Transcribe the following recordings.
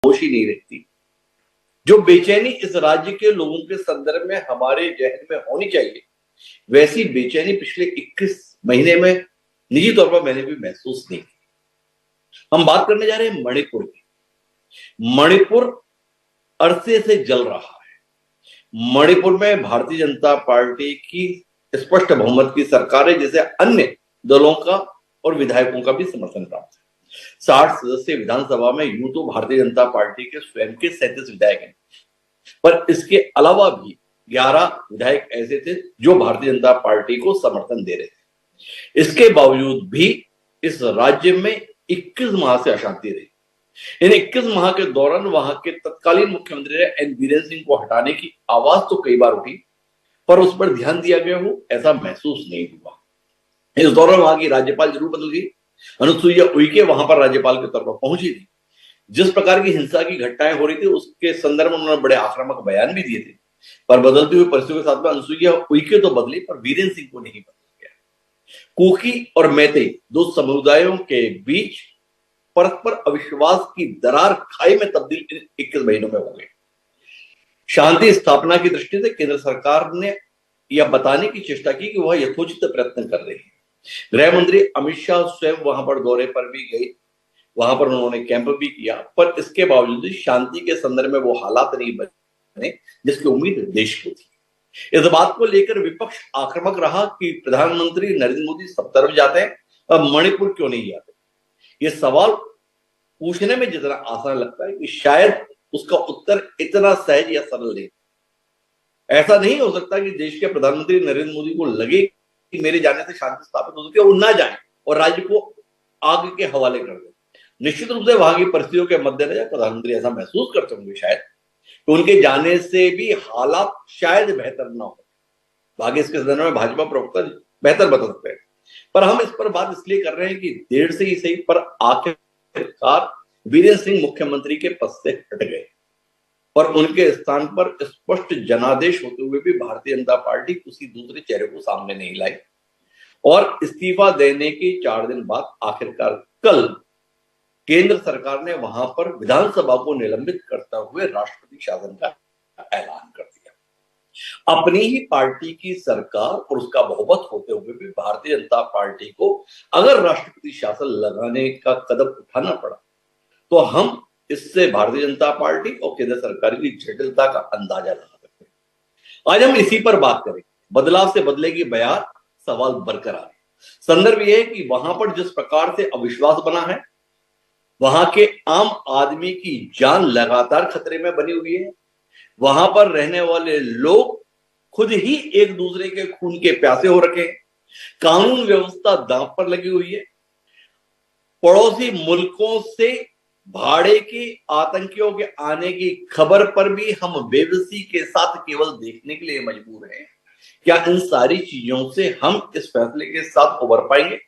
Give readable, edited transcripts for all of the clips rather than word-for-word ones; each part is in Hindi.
खामोशी नहीं रहती। जो बेचैनी इस राज्य के लोगों के संदर्भ में हमारे जहन में होनी चाहिए, वैसी बेचैनी पिछले 21 महीने में निजी तौर पर मैंने भी महसूस नहीं की। हम बात करने जा रहे हैं मणिपुर की। मणिपुर अरसे से जल रहा है। मणिपुर में भारतीय जनता पार्टी की स्पष्ट बहुमत की सरकार है, जिसे अन्य दलों का और विधायकों का भी समर्थन प्राप्त है। 60 सदस्यीय विधानसभा में यूं तो भारतीय जनता पार्टी के स्वयं के 37 विधायक हैं, पर इसके अलावा भी 11 विधायक ऐसे थे जो भारतीय जनता पार्टी को समर्थन दे रहे थे। इसके बावजूद भी इस राज्य में 21 माह से अशांति रही। इन 21 माह के दौरान वहां के तत्कालीन मुख्यमंत्री एन बीरेन सिंह को हटाने की आवाज तो कई बार उठी, पर उस पर ध्यान दिया गया हो ऐसा महसूस नहीं हुआ। इस दौरान वहां की राज्यपाल जरूर बदल गई। अनुसुईया उइके वहां पर राज्यपाल के तौर पर पहुंची थी। जिस प्रकार की हिंसा की घटनाएं हो रही थी उसके संदर्भ में उन्होंने बड़े आक्रामक बयान भी दिए थे, पर बदलती हुई परिस्थितियों के साथ में अनुसुईया उइके तो बदली, पर बीरेन सिंह को नहीं बदल गया। कुकी और मैते दो समुदायों के बीच परस्पर अविश्वास की दरार खाई में तब्दील 21 महीनों में हो गई। शांति स्थापना की दृष्टि से केंद्र सरकार ने यह बताने की चेष्टा की कि वह यथोचित प्रयत्न कर रही है। गृह मंत्री अमित शाह स्वयं वहां पर दौरे पर भी गए, वहां पर उन्होंने कैंप भी किया, पर इसके बावजूद शांति के संदर्भ में वो हालात नहीं बने जिसकी उम्मीद देश को थी। इस बात को लेकर विपक्ष आक्रामक रहा कि प्रधानमंत्री नरेंद्र मोदी सब तरफ जाते हैं, अब मणिपुर क्यों नहीं जाते। ये सवाल पूछने में जितना आसान लगता है कि शायद उसका उत्तर इतना सहज या सरल नहीं। ऐसा नहीं हो सकता कि देश के प्रधानमंत्री नरेंद्र मोदी को लगे कि मेरे जाने से शांति स्थापित हो सकती है, वो ना जाए और राज्य को आग के हवाले कर दे। निश्चित रूप से वहां की परिस्थितियों के मद्देनजर प्रधानमंत्री ऐसा महसूस करते होंगे शायद कि उनके जाने से भी हालात शायद बेहतर ना हो। आगे इसके संदर्भ में भाजपा प्रवक्ता बेहतर बता सकते हैं, पर हम इस पर बात इसलिए कर रहे हैं कि देर से ही सही, पर आखिरकार बीरेन सिंह मुख्यमंत्री के पद से हट गए और उनके स्थान पर स्पष्ट जनादेश होते हुए भी भारतीय जनता पार्टी किसी दूसरे चेहरे को सामने नहीं लाई और इस्तीफा देने के 4 दिन बाद आखिरकार कल केंद्र सरकार ने वहां पर विधानसभा को निलंबित करते हुए राष्ट्रपति शासन का ऐलान कर दिया। अपनी ही पार्टी की सरकार और उसका बहुमत होते हुए भी भारतीय जनता पार्टी को अगर राष्ट्रपति शासन लगाने का कदम उठाना पड़ा तो हम इससे भारतीय जनता पार्टी और केंद्र सरकार की जटिलता का अंदाजा लगा सकते हैं। आज हम इसी पर बात करें। बदलाव से बदलेगी बयार, सवाल बरकरार। संदर्भ यह है कि वहां पर जिस प्रकार से अविश्वास बना है, वहां के आम आदमी की जान लगातार खतरे में बनी हुई है। वहां पर रहने वाले लोग खुद ही एक दूसरे के खून के प्यासे हो रखे हैं। कानून व्यवस्था दांव पर लगी हुई है। पड़ोसी मुल्कों से भाड़े के आतंकियों के आने की खबर पर भी हम बेबसी के साथ केवल देखने के लिए मजबूर हैं। क्या इन सारी चीजों से हम इस फैसले के साथ उबर पाएंगे?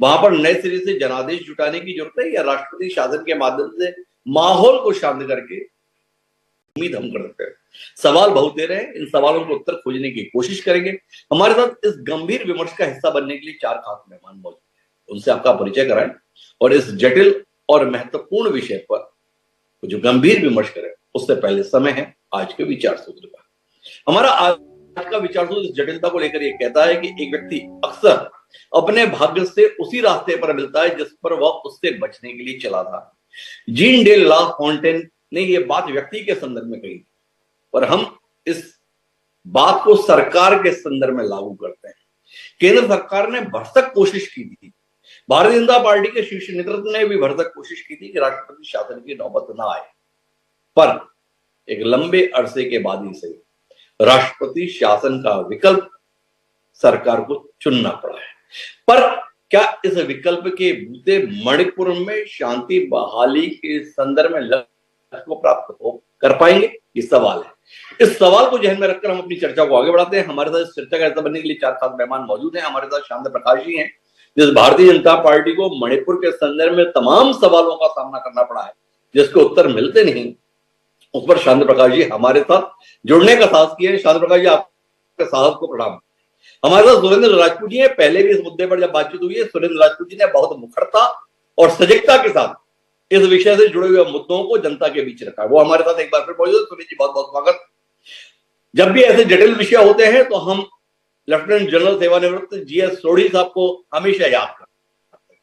वहां पर नए सिरे से जनादेश जुटाने की जरूरत है या राष्ट्रपति शासन के माध्यम से माहौल को शांत करके उम्मीद हम कर सकते हैं? सवाल बहुत दे रहे हैं। इन सवालों को उत्तर खोजने की कोशिश करेंगे। हमारे साथ इस गंभीर विमर्श का हिस्सा बनने के लिए 4 खास मेहमान मौजूद हैं। उनसे आपका परिचय कराएं और इस जटिल और महत्वपूर्ण विषय पर जो गंभीर विमर्श करें उससे पहले समय है आज के विचार सूत्र का। हमारा आज का विचार सूत्र इस जटिलता को लेकर यह कहता है कि एक व्यक्ति अक्सर अपने भाग्य से उसी रास्ते पर मिलता है जिस पर वह उससे बचने के लिए चला था। जीन डे ला फॉन्टेन ने यह बात व्यक्ति के संदर्भ में कही, पर हम इस बात को सरकार के संदर्भ में लागू करते हैं। केंद्र सरकार ने भरसक कोशिश की थी, भारतीय जनता पार्टी के शीर्ष नेतृत्व ने भी भरसक कोशिश की थी कि राष्ट्रपति शासन की नौबत ना आए, पर एक लंबे अरसे के बाद ही सही राष्ट्रपति शासन का विकल्प सरकार को चुनना पड़ा है। पर क्या इस विकल्प के बूते मणिपुर में शांति बहाली के संदर्भ में लक्ष्य को प्राप्त कर पाएंगे? ये सवाल है। इस सवाल को ध्यान में रखकर हम अपनी चर्चा को आगे बढ़ाते हैं। हमारे साथ इस चर्चा का हिस्सा बनने के लिए 4 खास मेहमान मौजूद हैं। हमारे साथ शांत प्रकाश जी हैं, जिस भारतीय जनता पार्टी को मणिपुर के संदर्भ में तमाम सवालों का सामना करना पड़ा है जिसके उत्तर मिलते नहीं, उस पर शांत प्रकाश जी हमारे साथ जुड़ने का साहस किए। शांत प्रकाश जी, आपके साहस को प्रणाम। हमारे साथ सुरेंद्र राजपूत जी हैं। पहले भी इस मुद्दे पर जब बातचीत हुई है, सुरेंद्र राजपूत जी ने बहुत मुखरता और सजगता के साथ इस विषय से जुड़े हुए मुद्दों को जनता के बीच रखा है। वो हमारे साथ एक बार फिर मौजूद है। सुनील जी, बहुत बहुत स्वागत। जब भी ऐसे जटिल विषय होते हैं तो हम लेफ्टिनेंट जनरल सेवानिवृत्त जीएस सोढ़ी साहब को हमेशा याद करते हैं।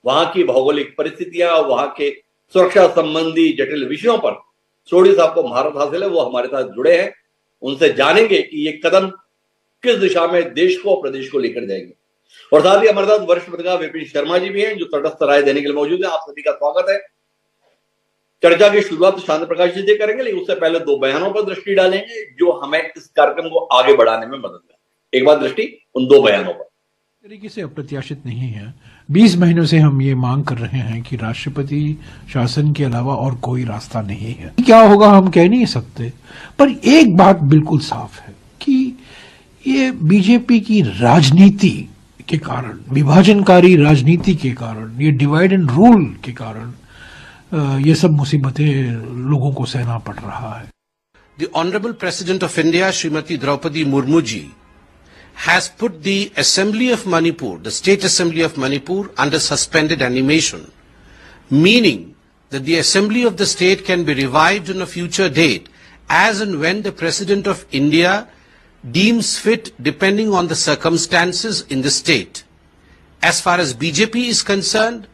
वहां की भौगोलिक परिस्थितियां, वहां के सुरक्षा संबंधी जटिल विषयों पर सोढ़ी साहब को महारत हासिल है। वो हमारे साथ जुड़े हैं, उनसे जानेंगे कि ये कदम किस दिशा में देश को, प्रदेश को लेकर जाएंगे। और साथ ही हमारे साथ वरिष्ठ पत्रकार विपिन शर्मा जी भी हैं, जो तटस्थ राय देने के लिए मौजूद है। आप सभी का स्वागत है। चर्चा की शुरुआत शांत प्रकाश जी से करेंगे, लेकिन उससे पहले दो बयानों पर दृष्टि डालेंगे जो हमें इस कार्यक्रम को आगे बढ़ाने में मदद करें। एक बार दृष्टि उन दो बयानों पर। तरीके से अप्रत्याशित नहीं है। 20 महीनों से हम ये मांग कर रहे हैं कि राष्ट्रपति शासन के अलावा और कोई रास्ता नहीं है। क्या होगा हम कह नहीं सकते, पर एक बात बिल्कुल साफ है कि ये बीजेपी की राजनीति के कारण, विभाजनकारी राजनीति के कारण, ये डिवाइड एंड रूल के कारण ये सब मुसीबतें लोगों को सहना पड़ रहा है। The Honorable President of India, Srimati Draupadi Murmu ji, has put the Assembly of Manipur, the State Assembly of Manipur, under suspended animation, meaning that the Assembly of the state can be revived on a future date as and when the President of India deems fit depending on the circumstances in the state. As far as BJP is concerned,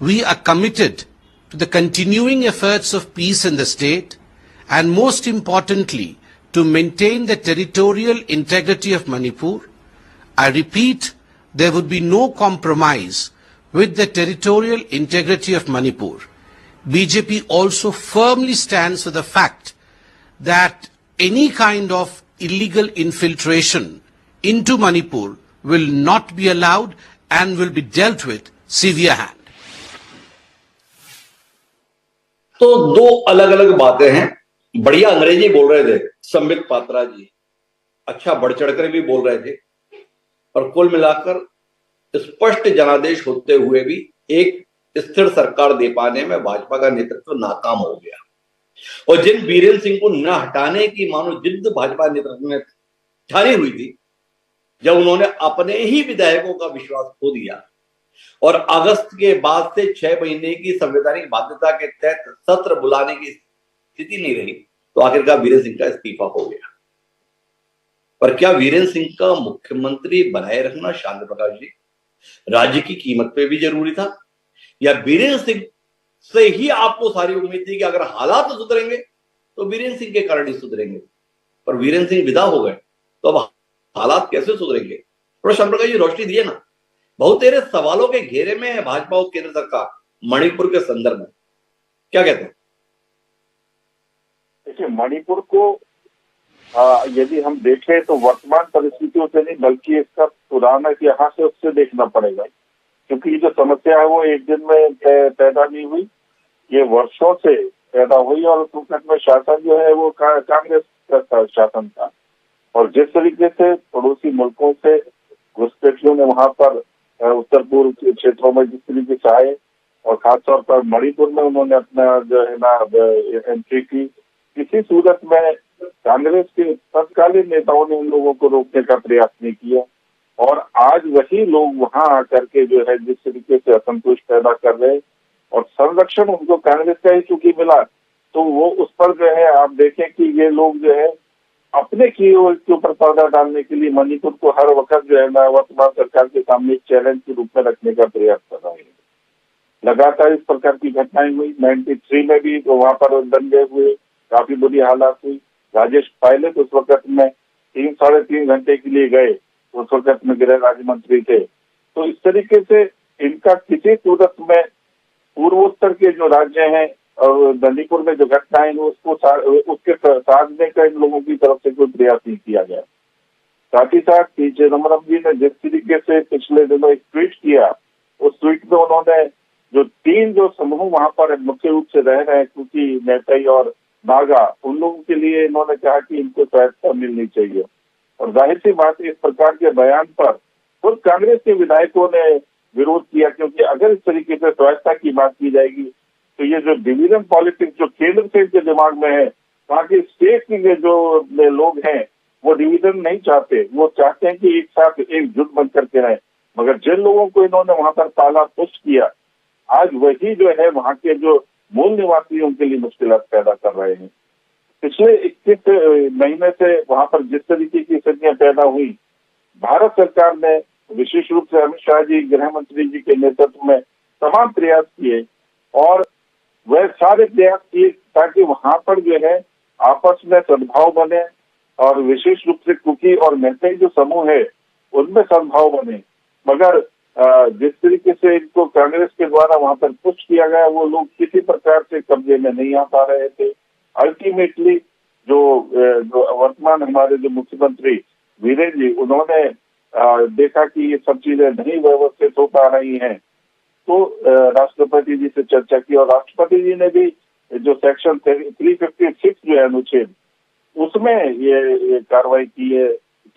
we are committed to the continuing efforts of peace in the state and most importantly to maintain the territorial integrity of Manipur. I repeat, there would be no compromise with the territorial integrity of Manipur. BJP also firmly stands for the fact that any kind of illegal infiltration into Manipur will not be allowed and will be dealt with severe hand. तो दो अलग अलग बातें हैं। बढ़िया अंग्रेजी बोल रहे थे संबित पात्रा जी, अच्छा बढ़ चढ़कर भी बोल रहे थे, और कुल मिलाकर स्पष्ट जनादेश होते हुए भी एक स्थिर सरकार दे पाने में भाजपा का नेतृत्व नाकाम हो गया। और जिन बीरेंद्र सिंह को न हटाने की मानो जिद्द भाजपा नेतृत्व में ठानी हुई थी, जब उन्होंने अपने ही विधायकों का विश्वास खो दिया और अगस्त के बाद से 6 महीने की संवैधानिक बाध्यता के तहत सत्र बुलाने की स्थिति नहीं रही, तो आखिरकार वीरेंद्र सिंह का इस्तीफा हो गया। पर क्या वीरेंद्र सिंह का मुख्यमंत्री बनाए रखना, शांत प्रकाश जी, राज्य की कीमत पे भी जरूरी था, या वीरेंद्र सिंह से ही आपको सारी उम्मीद थी कि अगर हालात सुधरेंगे तो वीरेंद्र सिंह के कारण ही सुधरेंगे, पर वीरेंद्र सिंह विदा हो गए तो अब हालात कैसे सुधरेंगे? थोड़ा शांत प्रकाश जी रोशनी दिए ना। बहुत तेरे सवालों के घेरे में है भाजपा और केंद्र सरकार मणिपुर के संदर्भ में, क्या कहते हैं? देखिए, मणिपुर को यदि हम देखें तो वर्तमान परिस्थितियों से नहीं बल्कि इसका पुराना इतिहास है उससे देखना पड़ेगा, क्योंकि ये जो समस्या है वो एक दिन में पैदा नहीं हुई, ये वर्षों से पैदा हुई। और उस वक्त में शासन जो है वो कांग्रेस का शासन था, और जिस तरीके से पड़ोसी मुल्कों से घुसपैठियों ने वहां पर उत्तर पूर्व के क्षेत्रों में जिस तरीके से आए, और खासतौर पर मणिपुर में उन्होंने अपना जो है ना एंट्री की, किसी सूरत में कांग्रेस के तत्कालीन नेताओं ने उन लोगों को रोकने का प्रयास नहीं किया। और आज वही लोग वहां आकर के जो है जिस तरीके से असंतोष पैदा कर रहे, और संरक्षण उनको कांग्रेस का ही चूंकि मिला, तो वो उस पर जो है आप देखें कि ये लोग जो है अपने की ओर के ऊपर पर्दा डालने के लिए मणिपुर को हर वक्त जो है ना वर्तमान सरकार के सामने चैलेंज के रूप में रखने का प्रयास कर रहे हैं। लगातार इस प्रकार की घटनाएं हुई। 93 में भी तो वहां पर दंगे हुए, काफी बुरी हालात हुई। राजेश पायलट उस वक्त में 3-3.5 घंटे के लिए गए, उस वक्त में गृह राज्य मंत्री थे। तो इस तरीके से इनका किसी सूरत में पूर्वोत्तर के जो राज्य हैं और मणिपुर में जो घटनाएं उसको उसके साधने का इन लोगों की तरफ से कोई प्रयास नहीं किया गया। साथ ही साथ चिदम्बरम जी ने जिस तरीके से पिछले दिनों एक ट्वीट किया, उस ट्वीट में उन्होंने जो 3 जो समूह वहां पर मुख्य रूप से रह रहे हैं, क्योंकि मैतई और नागा, उन लोगों के लिए इन्होंने कहा कि इनको सहायता मिलनी चाहिए। और जाहिर सी बात इस प्रकार के बयान पर खुद कांग्रेस के विधायकों ने विरोध किया, क्योंकि अगर इस तरीके से सहायता की बात की जाएगी तो ये जो डिवीजन पॉलिटिक्स जो केंद्र से इनके दिमाग में है, वहाँ के स्टेट के जो लोग हैं वो डिवीजन नहीं चाहते, वो चाहते हैं कि एक साथ एकजुट बन करके रहें। मगर जिन लोगों को इन्होंने वहां पर पाला पुष्ट किया, आज वही जो है वहाँ के जो मूल निवासियों के लिए मुश्किलात पैदा कर रहे हैं। पिछले 21 महीने से वहां पर जिस तरीके की स्थितियां पैदा हुई, भारत सरकार ने विशेष रूप से अमित शाह जी, गृह मंत्री जी के नेतृत्व में तमाम प्रयास किए और वह सारे प्रयास किए ताकि वहां पर जो है आपस में सद्भाव बने और विशेष रूप से कुकी और मैतेई जो समूह है उनमें सद्भाव बने। मगर जिस तरीके से इनको कांग्रेस के द्वारा वहां पर पुश किया गया, वो लोग किसी प्रकार से कब्जे में नहीं आ पा रहे थे। अल्टीमेटली जो वर्तमान हमारे जो मुख्यमंत्री वीरेंद्र जी, उन्होंने देखा कि ये सब चीजें नहीं व्यवस्थित हो पा रही हैं, तो राष्ट्रपति जी से चर्चा की और राष्ट्रपति जी ने भी जो सेक्शन 356 जो है अनुच्छेद, उसमें ये कार्रवाई की है,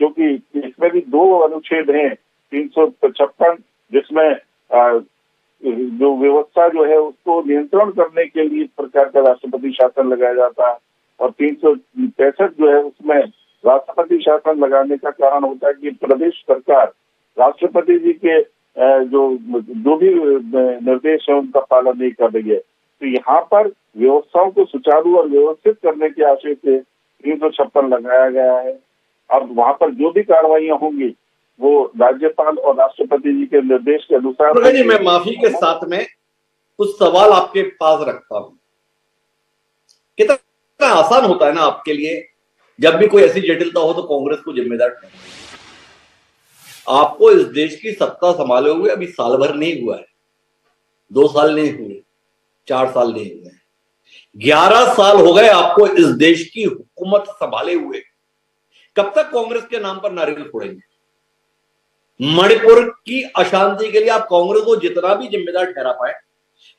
क्योंकि इसमें भी 2 अनुच्छेद हैं, 355 जिसमें जो व्यवस्था जो है उसको नियंत्रण करने के लिए इस प्रकार का राष्ट्रपति शासन लगाया जाता है और 365 जो है उसमें राष्ट्रपति शासन लगाने का कारण होता है कि प्रदेश सरकार राष्ट्रपति जी के जो भी निर्देश है उनका पालन नहीं कर रही है। तो यहाँ पर व्यवस्थाओं को सुचारू और व्यवस्थित करने के आशय से 356 लगाया गया है। अब वहां पर जो भी कार्रवाइयां होंगी वो राज्यपाल और राष्ट्रपति जी के निर्देश के अनुसार। जी, मैं माफी के साथ में कुछ सवाल आपके पास रखता हूं। कितना आसान होता है ना आपके लिए, जब भी कोई ऐसी जटिलता हो तो कांग्रेस को जिम्मेदार ठहराना। आपको इस देश की सत्ता संभाले हुए अभी साल भर नहीं हुआ है, 2 साल नहीं हुए, 4 साल नहीं हुए, 11 साल हो गए आपको इस देश की हुकूमत संभाले हुए। कब तक कांग्रेस के नाम पर नारियल फोड़ेंगे? मणिपुर की अशांति के लिए आप कांग्रेस को जितना भी जिम्मेदार ठहरा पाए,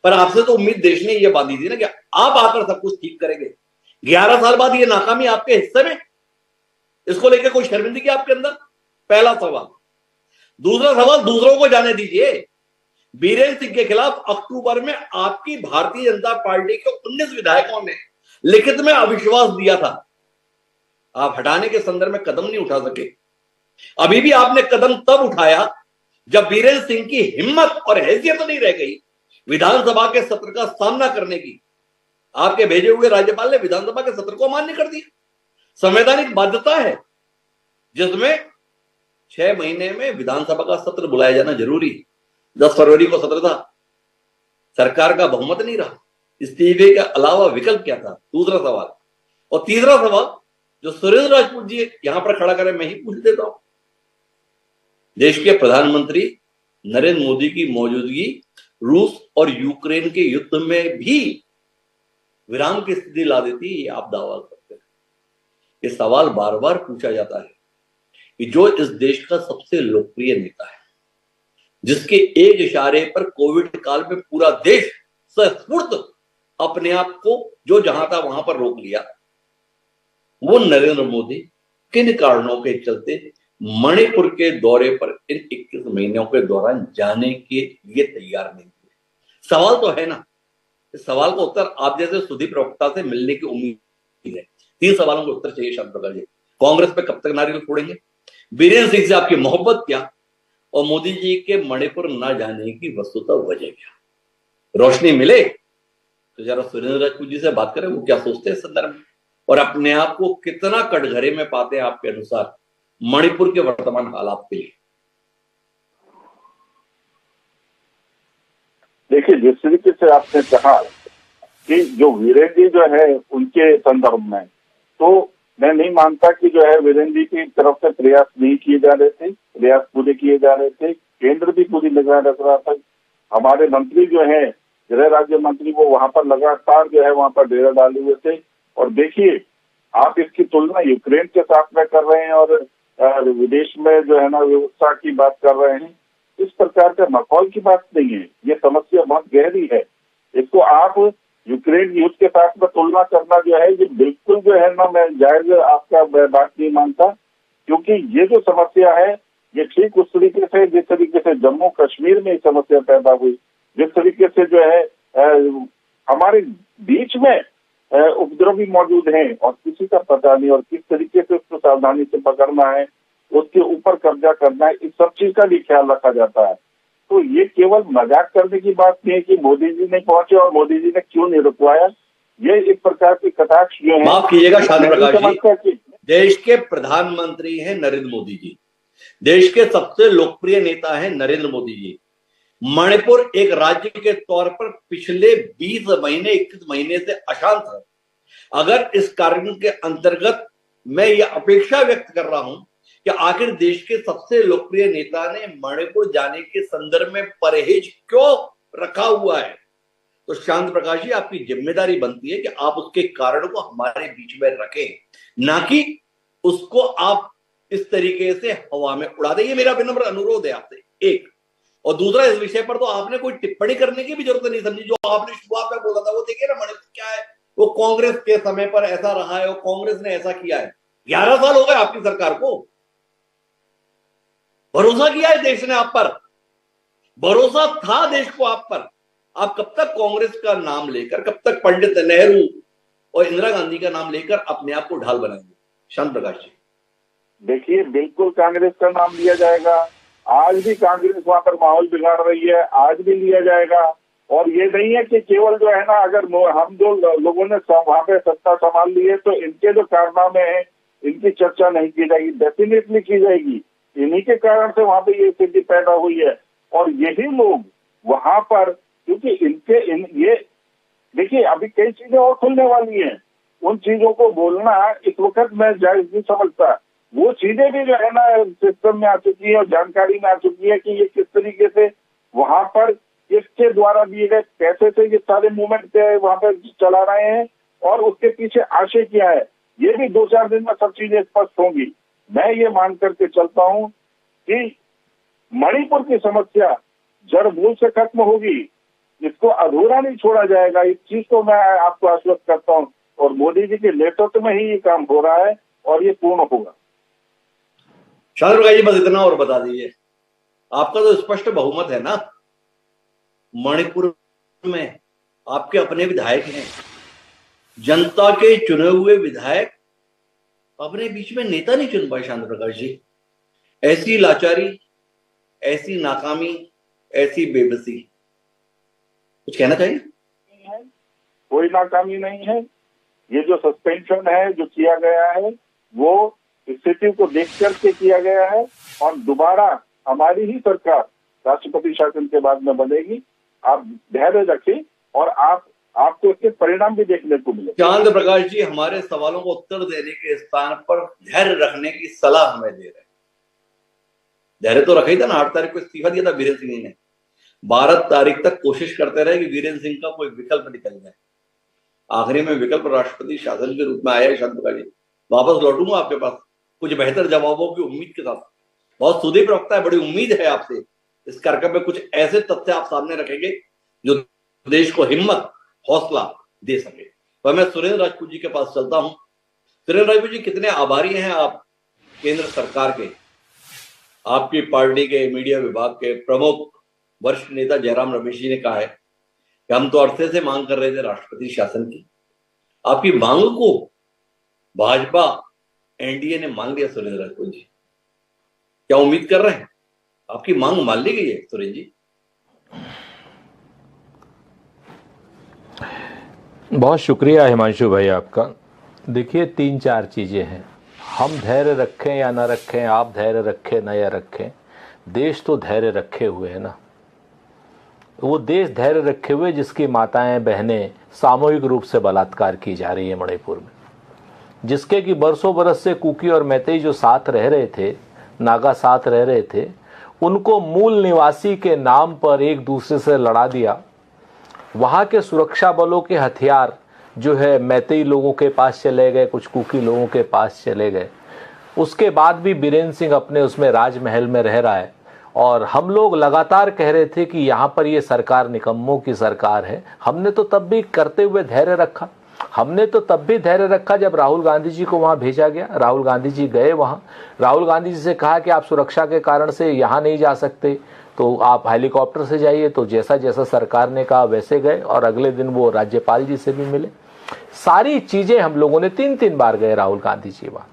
पर आपसे तो उम्मीद देश ने यह बांधी थी ना कि आप आकर सब कुछ ठीक करेंगे। 11 साल बाद ये नाकामी आपके हिस्से में, इसको लेकर कोई शर्मिंदगी आपके अंदर? पहला सवाल। दूसरा सवाल, दूसरों को जाने दीजिए। बीरेंद्र सिंह के खिलाफ अक्टूबर में आपकी भारतीय जनता पार्टी के 19 विधायकों ने लिखित में अविश्वास दिया था। आप हटाने के संदर्भ में कदम नहीं उठा सके। अभी भी आपने कदम तब उठाया जब बीरेंद्र सिंह की हिम्मत और हैसियत नहीं रह गई विधानसभा के सत्र का सामना करने की। आपके भेजे हुए राज्यपाल ने विधानसभा के सत्र को मान्य कर दिया। संवैधानिक बाध्यता है जिसमें 6 महीने में विधानसभा का सत्र बुलाया जाना जरूरी। 10 फरवरी को सत्र था, सरकार का बहुमत नहीं रहा, इस्तीफे के अलावा विकल्प क्या था? दूसरा सवाल। और तीसरा सवाल जो सुरेंद्र राजपूत जी यहां पर खड़ा करें, मैं ही पूछ देता हूं। देश के प्रधानमंत्री नरेंद्र मोदी की मौजूदगी रूस और यूक्रेन के युद्ध में भी विराम की स्थिति ला देती है, आप दावा करते हैं। ये सवाल बार बार पूछा जाता है कि जो इस देश का सबसे लोकप्रिय नेता है, जिसके एक इशारे पर कोविड काल में पूरा देश सस्फूर्त अपने आप को जो जहां था वहां पर रोक लिया, वो नरेंद्र मोदी किन कारणों के चलते मणिपुर के दौरे पर इन 21 महीनों के दौरान जाने के लिए तैयार नहीं हुए? सवाल तो है ना। इस सवाल का उत्तर आप जैसे सुधीर प्रवक्ता से मिलने की उम्मीद है। 3 सवालों का उत्तर चाहिए शांत प्रकाश जी। कांग्रेस पे कब तक नारियल फोड़ेंगे? बीरेंद्र सिंह से आपकी मोहब्बत क्या? और मोदी जी के मणिपुर न जाने की वस्तुतः वजह क्या? रोशनी मिले तो जरा सुरेंद्र राजपूत जी से बात करें, वो क्या सोचते हैं इस संदर्भ में और अपने आप को कितना कटघरे में पाते हैं आपके अनुसार मणिपुर के वर्तमान हालात के लिए। देखिए, जिस तरीके से आपने कहा कि जो वीरेंद्र जी जो है उनके संदर्भ में, तो मैं नहीं मानता कि जो है वीरेंद्र जी की तरफ से प्रयास नहीं किए जा रहे थे। प्रयास पूरे किए जा रहे थे, केंद्र भी पूरी निगाह रख रहा था। हमारे मंत्री जो है, गृह राज्य मंत्री, वो वहां पर लगातार जो है वहां पर डेरा डाले हुए थे। और देखिए, आप इसकी तुलना यूक्रेन के साथ में कर रहे हैं और विदेश में जो है ना व्यवस्था की बात कर रहे हैं। इस प्रकार का माहौल की बात नहीं है, ये समस्या बहुत गहरी है। इसको आप यूक्रेन युद्ध के साथ में तुलना करना जो है, ये बिल्कुल जो है ना, मैं जायज आपका बात नहीं मानता, क्योंकि ये जो समस्या है ये ठीक उस तरीके से जिस तरीके से जम्मू कश्मीर में समस्या पैदा हुई, जिस तरीके से जो है हमारे बीच में उपद्रवी मौजूद हैं और किसी का पता नहीं, और किस तरीके से उसको सावधानी से पकड़ना है, उसके ऊपर कब्जा करना है, इस सब चीज का भी ख्याल रखा जाता है। तो ये केवल मजाक करने की बात नहीं है कि मोदी जी नहीं पहुंचे और मोदी जी ने क्यों नहीं रुकवाया। ये एक प्रकार की कटाक्ष जो है, माफ कीजिएगा शांति प्रकाश जी, जी, देश के प्रधानमंत्री हैं नरेंद्र मोदी जी, देश के सबसे लोकप्रिय नेता हैं नरेंद्र मोदी जी। मणिपुर एक राज्य के तौर पर पिछले 20 महीने 21 महीने से अशांत है। अगर इस कार्यक्रम के अंतर्गत मैं ये अपेक्षा व्यक्त कर रहा हूं कि आखिर देश के सबसे लोकप्रिय नेता ने मणिपुर जाने के संदर्भ में परहेज क्यों रखा हुआ है, तो शांत प्रकाश जी आपकी जिम्मेदारी बनती है कि आप उसके कारण को हमारे बीच में रखें, ना कि उसको आप इस तरीके से हवा में उड़ा दें। ये मेरा विनम्र अनुरोध है आपसे, एक। और दूसरा, इस विषय पर तो आपने कोई टिप्पणी करने की भी जरूरत नहीं समझी। जो आपने शुरुआत में बोला था वो देखिए ना, मणिपुर क्या है, वो कांग्रेस के समय पर ऐसा रहा है और कांग्रेस ने ऐसा किया है। 11 साल हो गए आपकी सरकार को, भरोसा किया है देश ने आप पर, भरोसा था देश को आप पर। आप कब तक कांग्रेस का नाम लेकर, कब तक पंडित नेहरू और इंदिरा गांधी का नाम लेकर अपने आप को ढाल बनाएंगे? शांत प्रकाश जी देखिए, बिल्कुल कांग्रेस का नाम लिया जाएगा। आज भी कांग्रेस वहां पर माहौल बिगाड़ रही है, आज भी लिया जाएगा। और ये नहीं है कि केवल जो है ना, अगर हम जो लोगों ने वहां पे सत्ता संभाल ली है तो इनके जो कारनामे हैं इनकी चर्चा नहीं की जाएगी, डेफिनेटली की जाएगी। इन्हीं के कारण से वहां पे ये स्थिति पैदा हुई है। और यही लोग वहां पर, क्योंकि ये देखिए, अभी कई चीजें और खुलने वाली हैं, उन चीजों को बोलना इस वक्त मैं जायज नहीं समझता। वो चीजें भी जो है ना सिस्टम में आ चुकी है और जानकारी में आ चुकी है कि ये किस तरीके से वहां पर किसके द्वारा दिए गए पैसे से ये सारे मूवमेंट वहां पर चला रहे हैं और उसके पीछे आशय क्या है। ये भी 2-4 दिन में सब चीजें स्पष्ट होंगी। मैं ये मान करके चलता हूं कि मणिपुर की समस्या जड़ मूल से खत्म होगी, इसको अधूरा नहीं छोड़ा जाएगा। इस चीज को मैं आपको आश्वस्त करता हूं और मोदी जी के नेतृत्व में ही ये काम हो रहा है और ये पूर्ण होगा। शांत प्रकाश जी बस इतना और बता दीजिए, आपका तो स्पष्ट बहुमत है ना मणिपुर में, आपके अपने विधायक हैं, जनता के चुने हुए विधायक अपने बीच में नेता नहीं चुन पाए। शांत प्रकाश जी, ऐसी लाचारी, ऐसी नाकामी, ऐसी बेबसी, कुछ कहना चाहिए? कोई नाकामी नहीं है। ये जो सस्पेंशन है जो किया गया है वो स्थिति को देख करके किया गया है और दोबारा हमारी ही सरकार राष्ट्रपति शासन के बाद में बनेगी। आप धैर्य रखें और आपको इसके परिणाम भी देखने को मिले। चांद प्रकाश जी हमारे सवालों को उत्तर देने के स्थान पर धैर्य रखने की सलाह हमें दे रहे हैं। धैर्य तो रखा ही था ना, 8 तारीख को इस्तीफा दिया था वीरेंद्र सिंह ने, 12 तारीख तक कोशिश करते रहे कि वीरेंद्र सिंह का कोई विकल्प निकल जाए। आखिरी में विकल्प राष्ट्रपति शासन के रूप में आया है। शांत प्रकाश जी, वापस लौटूंगा आपके पास कुछ बेहतर जवाबों की उम्मीद के साथ। बहुत सुधीर प्रवक्ता है, बड़ी उम्मीद है आपसे इस कार्यक्रम में कुछ ऐसे तथ्य आप सामने रखेंगे जो देश को हिम्मत, हौसला दे सके। तो मैं सुरेंद्र राजपूत जी के पास चलता हूं। सुरेंद्र राजपूत जी, कितने आभारी हैं आप केंद्र सरकार के, आपकी पार्टी के मीडिया विभाग के प्रमुख वरिष्ठ नेता जयराम रमेश जी ने कहा है कि हम तो अरसे से मांग कर रहे थे राष्ट्रपति शासन की, आपकी मांग को भाजपा एनडीए ने मान लिया। सुरेंद्र राजपूत जी, क्या उम्मीद कर रहे हैं आपकी मांग मान ली गई है? सुरेंद्र जी, बहुत शुक्रिया हिमांशु भाई आपका। देखिए, 3-4 चीजें हैं। हम धैर्य रखें या ना रखें, आप धैर्य रखें ना या रखें, देश तो धैर्य रखे हुए है ना। वो देश धैर्य रखे हुए जिसकी माताएं बहनें सामूहिक रूप से बलात्कार की जा रही है मणिपुर में, जिसके कि बरसों बरस से कुकी और मैतेई जो साथ रह रहे थे, नागा साथ रह रहे थे, उनको मूल निवासी के नाम पर एक दूसरे से लड़ा दिया। वहां के सुरक्षा बलों के हथियार जो है मैतेई लोगों के पास चले गए, कुछ कुकी लोगों के पास चले गए। उसके बाद भी बीरेंद्र सिंह अपने उसमें राजमहल में रह रहा है और हम लोग लगातार कह रहे थे कि यहाँ पर ये सरकार निकम्मों की सरकार है। हमने तो तब भी करते हुए धैर्य रखा। हमने तो तब भी धैर्य रखा जब राहुल गांधी जी को वहां भेजा गया। राहुल गांधी जी गए वहां, राहुल गांधी जी से कहा कि आप सुरक्षा के कारण से यहाँ नहीं जा सकते तो आप हेलीकॉप्टर से जाइए। तो जैसा जैसा सरकार ने कहा वैसे गए और अगले दिन वो राज्यपाल जी से भी मिले। सारी चीजें हम लोगों ने 3-3 बार गए राहुल गांधी जी वहां।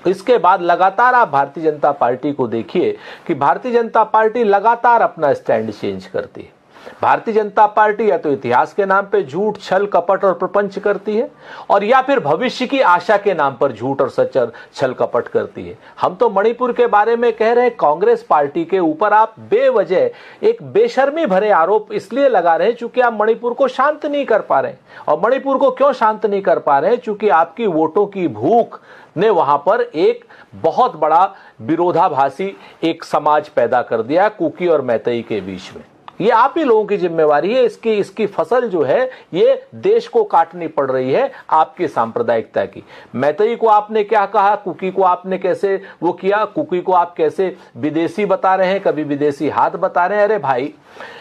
इसके बाद लगातार आप भारतीय जनता पार्टी को देखिए कि भारतीय जनता पार्टी लगातार अपना स्टैंड चेंज करती है। भारतीय जनता पार्टी या तो इतिहास के नाम पे झूठ, छल, कपट और प्रपंच करती है, और या फिर भविष्य की आशा के नाम पर झूठ और सच और छल कपट करती है। हम तो मणिपुर के बारे में कह रहे हैं, कांग्रेस पार्टी के ऊपर आप बेवजह एक बेशर्मी भरे आरोप इसलिए लगा रहे हैं चूंकि आप मणिपुर को शांत नहीं कर पा रहे हैं। और मणिपुर को क्यों शांत नहीं कर पा रहे हैं? चूंकि आपकी वोटों की भूख ने वहां पर एक बहुत बड़ा विरोधाभासी एक समाज पैदा कर दिया, कुकी और मैतेई के बीच में। ये आप ही लोगों की जिम्मेवारी है। इसकी फसल जो है ये देश को काटनी पड़ रही है आपकी सांप्रदायिकता की। मैतेई को आपने क्या कहा, कुकी को आपने कैसे वो किया, कुकी को आप कैसे विदेशी बता रहे हैं, कभी विदेशी हाथ बता रहे हैं। अरे भाई,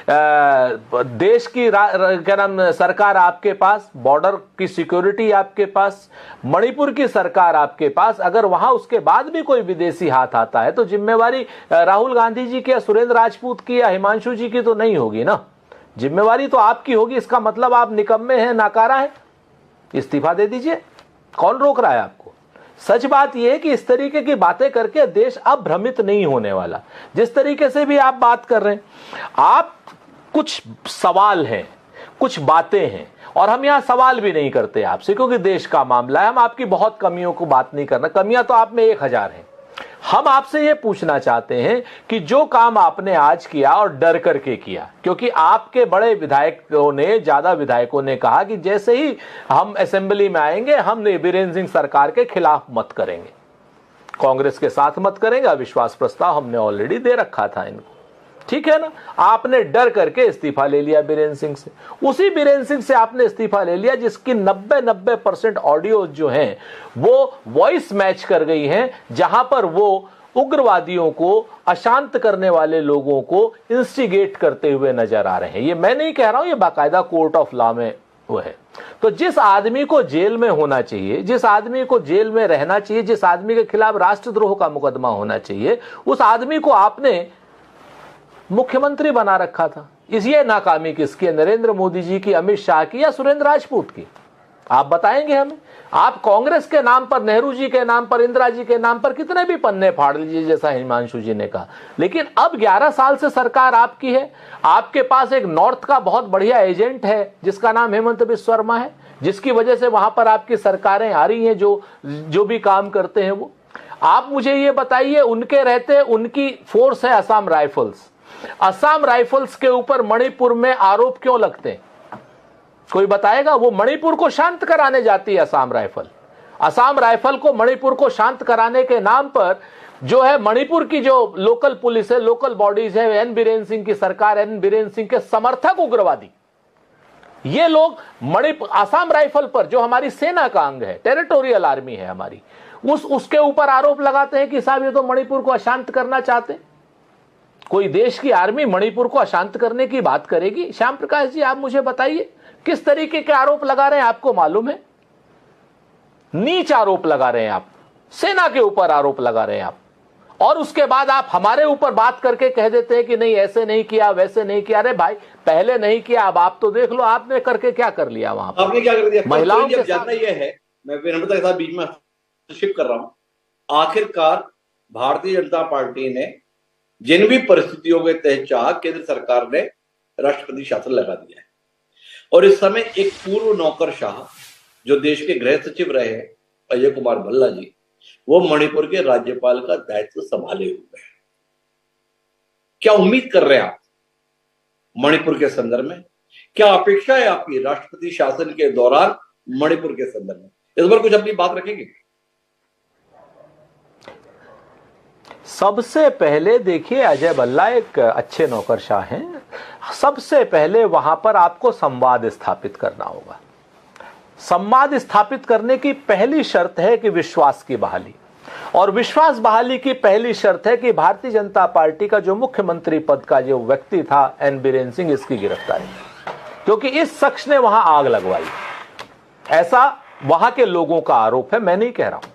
देश की क्या नाम सरकार आपके पास, बॉर्डर की सिक्योरिटी आपके पास, मणिपुर की सरकार आपके पास, अगर वहां उसके बाद भी कोई विदेशी हाथ आता है तो जिम्मेवारी राहुल गांधी जी की या सुरेंद्र राजपूत की या हिमांशु जी की तो नहीं होगी ना, जिम्मेवारी तो आपकी होगी। इसका मतलब आप निकम्मे हैं, नाकारा है, इस्तीफा दे दीजिए। कौन रोक रहा है आपको? सच बात यह है कि इस तरीके की बातें करके देश अब भ्रमित नहीं होने वाला। जिस तरीके से भी आप बात कर रहे हैं, आप कुछ सवाल हैं, कुछ बातें हैं, और हम यहां सवाल भी नहीं करते आपसे क्योंकि देश का मामला है। हम आपकी बहुत कमियों को बात नहीं करना, कमियां तो आप में 1000 हैं। हम आपसे यह पूछना चाहते हैं कि जो काम आपने आज किया और डर करके किया, क्योंकि आपके बड़े विधायकों ने, ज्यादा विधायकों ने कहा कि जैसे ही हम असेंबली में आएंगे हम बीरेंद्र सिंह सरकार के खिलाफ मत करेंगे, कांग्रेस के साथ मत करेंगे, अविश्वास प्रस्ताव हमने ऑलरेडी दे रखा था इनको, ठीक है ना। आपने डर करके इस्तीफा ले लिया बीरेंद्र सिंह से। उसी बीरेंद्र सिंह से आपने इस्तीफा ले लिया जिसकी 90% ऑडियो जो हैं वो वॉइस मैच कर गई हैं, जहां पर वो उग्रवादियों को, अशांत करने वाले लोगों को इंस्टिगेट करते हुए नजर आ रहे हैं। ये मैं नहीं कह रहा हूं, ये बाकायदा कोर्ट ऑफ लॉ में वो है। तो जिस आदमी को जेल में होना चाहिए, जिस आदमी को जेल में रहना चाहिए, जिस आदमी के खिलाफ राष्ट्रद्रोह का मुकदमा होना चाहिए, उस आदमी को आपने मुख्यमंत्री बना रखा था। ये नाकामी किसकी है? नरेंद्र मोदी जी की, अमित शाह की, या सुरेंद्र राजपूत की? आप बताएंगे हमें। आप कांग्रेस के नाम पर, नेहरू जी के नाम पर, इंदिरा जी के नाम पर कितने भी पन्ने फाड़ लीजिए, जैसा हिमांशु जी ने कहा, लेकिन अब 11 साल से सरकार आपकी है। आपके पास एक नॉर्थ का बहुत बढ़िया एजेंट है जिसका नाम हेमंत बिस्वा शर्मा है, जिसकी वजह से वहां पर आपकी सरकारें आ रही हैं, जो भी काम करते हैं वो। आप मुझे ये बताइए, उनके रहते उनकी फोर्स है असम राइफल्स। असम राइफल्स के ऊपर मणिपुर में आरोप क्यों लगते हैं? कोई बताएगा? वो मणिपुर को शांत कराने जाती है असम राइफल। असम राइफल को मणिपुर को शांत कराने के नाम पर जो है मणिपुर की जो लोकल पुलिस है, लोकल बॉडीज है, एन बीरेंद्र सिंह की सरकार, एन बीरेंद्र सिंह के समर्थक उग्रवादी, ये लोग मणिपुर, असम राइफल पर जो हमारी सेना का अंग है, टेरिटोरियल आर्मी है हमारी, उसके ऊपर आरोप लगाते हैं कि साहब ये तो मणिपुर को अशांत करना चाहते हैं। कोई देश की आर्मी मणिपुर को अशांत करने की बात करेगी? श्याम प्रकाश जी, आप मुझे बताइए किस तरीके के आरोप लगा रहे हैं? आपको मालूम है, नीच आरोप लगा रहे हैं आप, सेना के ऊपर आरोप लगा रहे हैं आप, और उसके बाद आप हमारे ऊपर बात करके कह देते हैं कि नहीं ऐसे नहीं किया, वैसे नहीं किया। अरे भाई, पहले नहीं किया, अब आप तो देख लो आपने करके क्या कर लिया वहां पर। आपने क्या कर दिया? महिलाओं के जानना यह है, मैं विनम्रता के साथ बीच में हस्तक्षेप कर रहा हूं, आखिरकार भारतीय जनता पार्टी ने जिन भी परिस्थितियों के तहत चाह, केंद्र सरकार ने राष्ट्रपति शासन लगा दिया है, और इस समय एक पूर्व नौकरशाह जो देश के गृह सचिव रहे हैं, अजय कुमार भल्ला जी, वो मणिपुर के राज्यपाल का दायित्व संभाले हुए हैं। क्या उम्मीद कर रहे हैं आप मणिपुर के संदर्भ में? क्या अपेक्षा है आपकी राष्ट्रपति शासन के दौरान मणिपुर के संदर्भ में? इस बार कुछ अपनी बात रखेंगे? सबसे पहले देखिए, अजय भल्ला एक अच्छे नौकरशाह हैं। सबसे पहले वहां पर आपको संवाद स्थापित करना होगा। संवाद स्थापित करने की पहली शर्त है कि विश्वास की बहाली, और विश्वास बहाली की पहली शर्त है कि भारतीय जनता पार्टी का जो मुख्यमंत्री पद का जो व्यक्ति था एन बीरेंद्र सिंह, इसकी गिरफ्तारी, क्योंकि इस शख्स ने वहां आग लगवाई, ऐसा वहां के लोगों का आरोप है, मैं नहीं कह रहा हूं।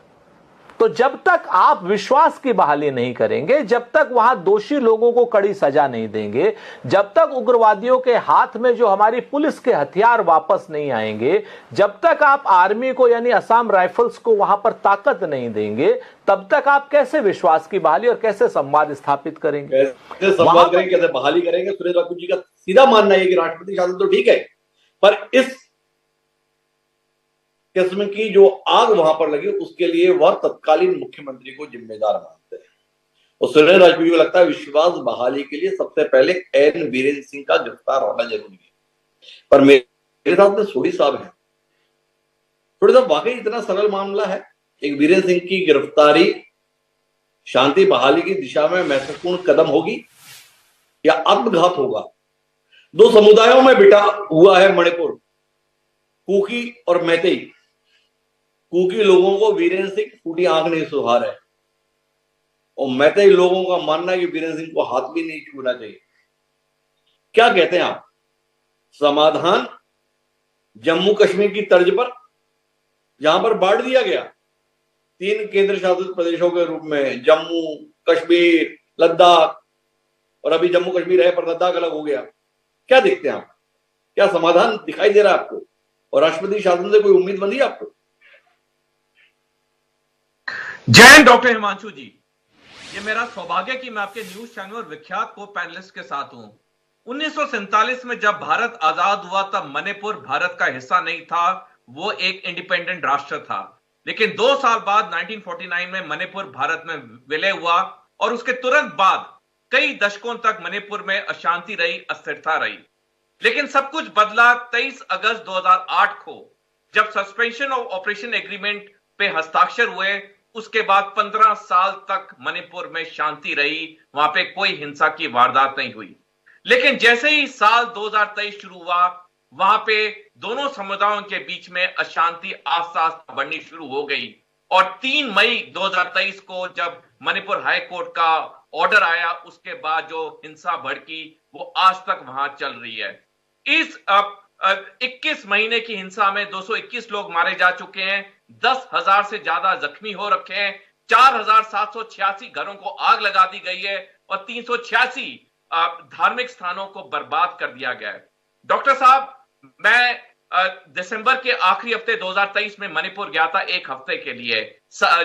तो जब तक आप विश्वास की बहाली नहीं करेंगे, जब तक वहां दोषी लोगों को कड़ी सजा नहीं देंगे, जब तक उग्रवादियों के हाथ में जो हमारी पुलिस के हथियार वापस नहीं आएंगे, जब तक आप आर्मी को यानी असम राइफल्स को वहां पर ताकत नहीं देंगे, तब तक आप कैसे विश्वास की बहाली और कैसे संवाद स्थापित करेंगे? कैसे संवाद करेंगे, कैसे बहाली करेंगे? सुरेश बाबू जी का सीधा मानना है कि राष्ट्रपति शासन तो ठीक है, पर इस किस्म की जो आग वहां पर लगी उसके लिए वह तत्कालीन मुख्यमंत्री को जिम्मेदार मानते हैं। और सुरेश राजपूत को लगता है विश्वास बहाली के लिए सबसे पहले एन वीरेंद्र सिंह का गिरफ्तार होना जरूरी है। पर मेरे साथ में सोढ़ी साहब है। सोढ़ी साहब, वाकई इतना सरल मामला है? एक वीरेंद्र सिंह की गिरफ्तारी शांति बहाली की दिशा में महत्वपूर्ण कदम होगी या आत्मघात होगा? दो समुदायों में बिटा हुआ है मणिपुर, कुकी और मैतेई। कुकी लोगों को वीरेंद्र सिंह फूटी आंख नहीं सुहार है, और मैतेई लोगों का मानना है कि वीरेंद्र सिंह को हाथ भी नहीं छूना चाहिए। क्या कहते हैं आप? समाधान जम्मू कश्मीर की तर्ज पर, जहां पर बांट दिया गया 3 केंद्र शासित प्रदेशों के रूप में, जम्मू कश्मीर लद्दाख, और अभी जम्मू कश्मीर है पर लद्दाख अलग हो गया। क्या देखते हैं आप? क्या समाधान दिखाई दे रहा है आपको? और राष्ट्रपति शासन से कोई उम्मीद बंदी है आपको? जय हिंद डॉक्टर हिमांशु जी। ये मेरा सौभाग्य कि मैं आपके न्यूज चैनल और विख्यात को पैनलिस्ट के साथ हूं। 1947 में जब भारत आजाद हुआ तब मणिपुर भारत का हिस्सा नहीं था, वो एक इंडिपेंडेंट राष्ट्र था। लेकिन 2 साल बाद 1949 में मणिपुर भारत में विलय हुआ, और उसके तुरंत बाद कई दशकों तक मणिपुर में अशांति रही, अस्थिरता रही। लेकिन सब कुछ बदला 23 अगस्त 2008 को, जब सस्पेंशन ऑफ ऑपरेशन एग्रीमेंट पे हस्ताक्षर हुए। उसके बाद 15 साल तक मणिपुर में शांति रही, वहां पे कोई हिंसा की वारदात नहीं हुई। लेकिन जैसे ही साल 2023 शुरू हुआ, वहां पे दोनों समुदायों के बीच में अशांति आस्ता आस्ता बढ़नी शुरू हो गई। और 3 मई 2023 को जब मणिपुर हाई कोर्ट का ऑर्डर आया, उसके बाद जो हिंसा भड़की वो आज तक वहां चल रही है। इस 21 महीने की हिंसा में 221 लोग मारे जा चुके हैं, 10,000 से ज्यादा जख्मी हो रखे हैं, 4,786 घरों को आग लगा दी गई है, और 386 धार्मिक स्थानों को बर्बाद कर दिया गया है। डॉक्टर साहब, मैं दिसंबर के आखिरी हफ्ते 2023 में मणिपुर गया था 1 हफ्ते के लिए,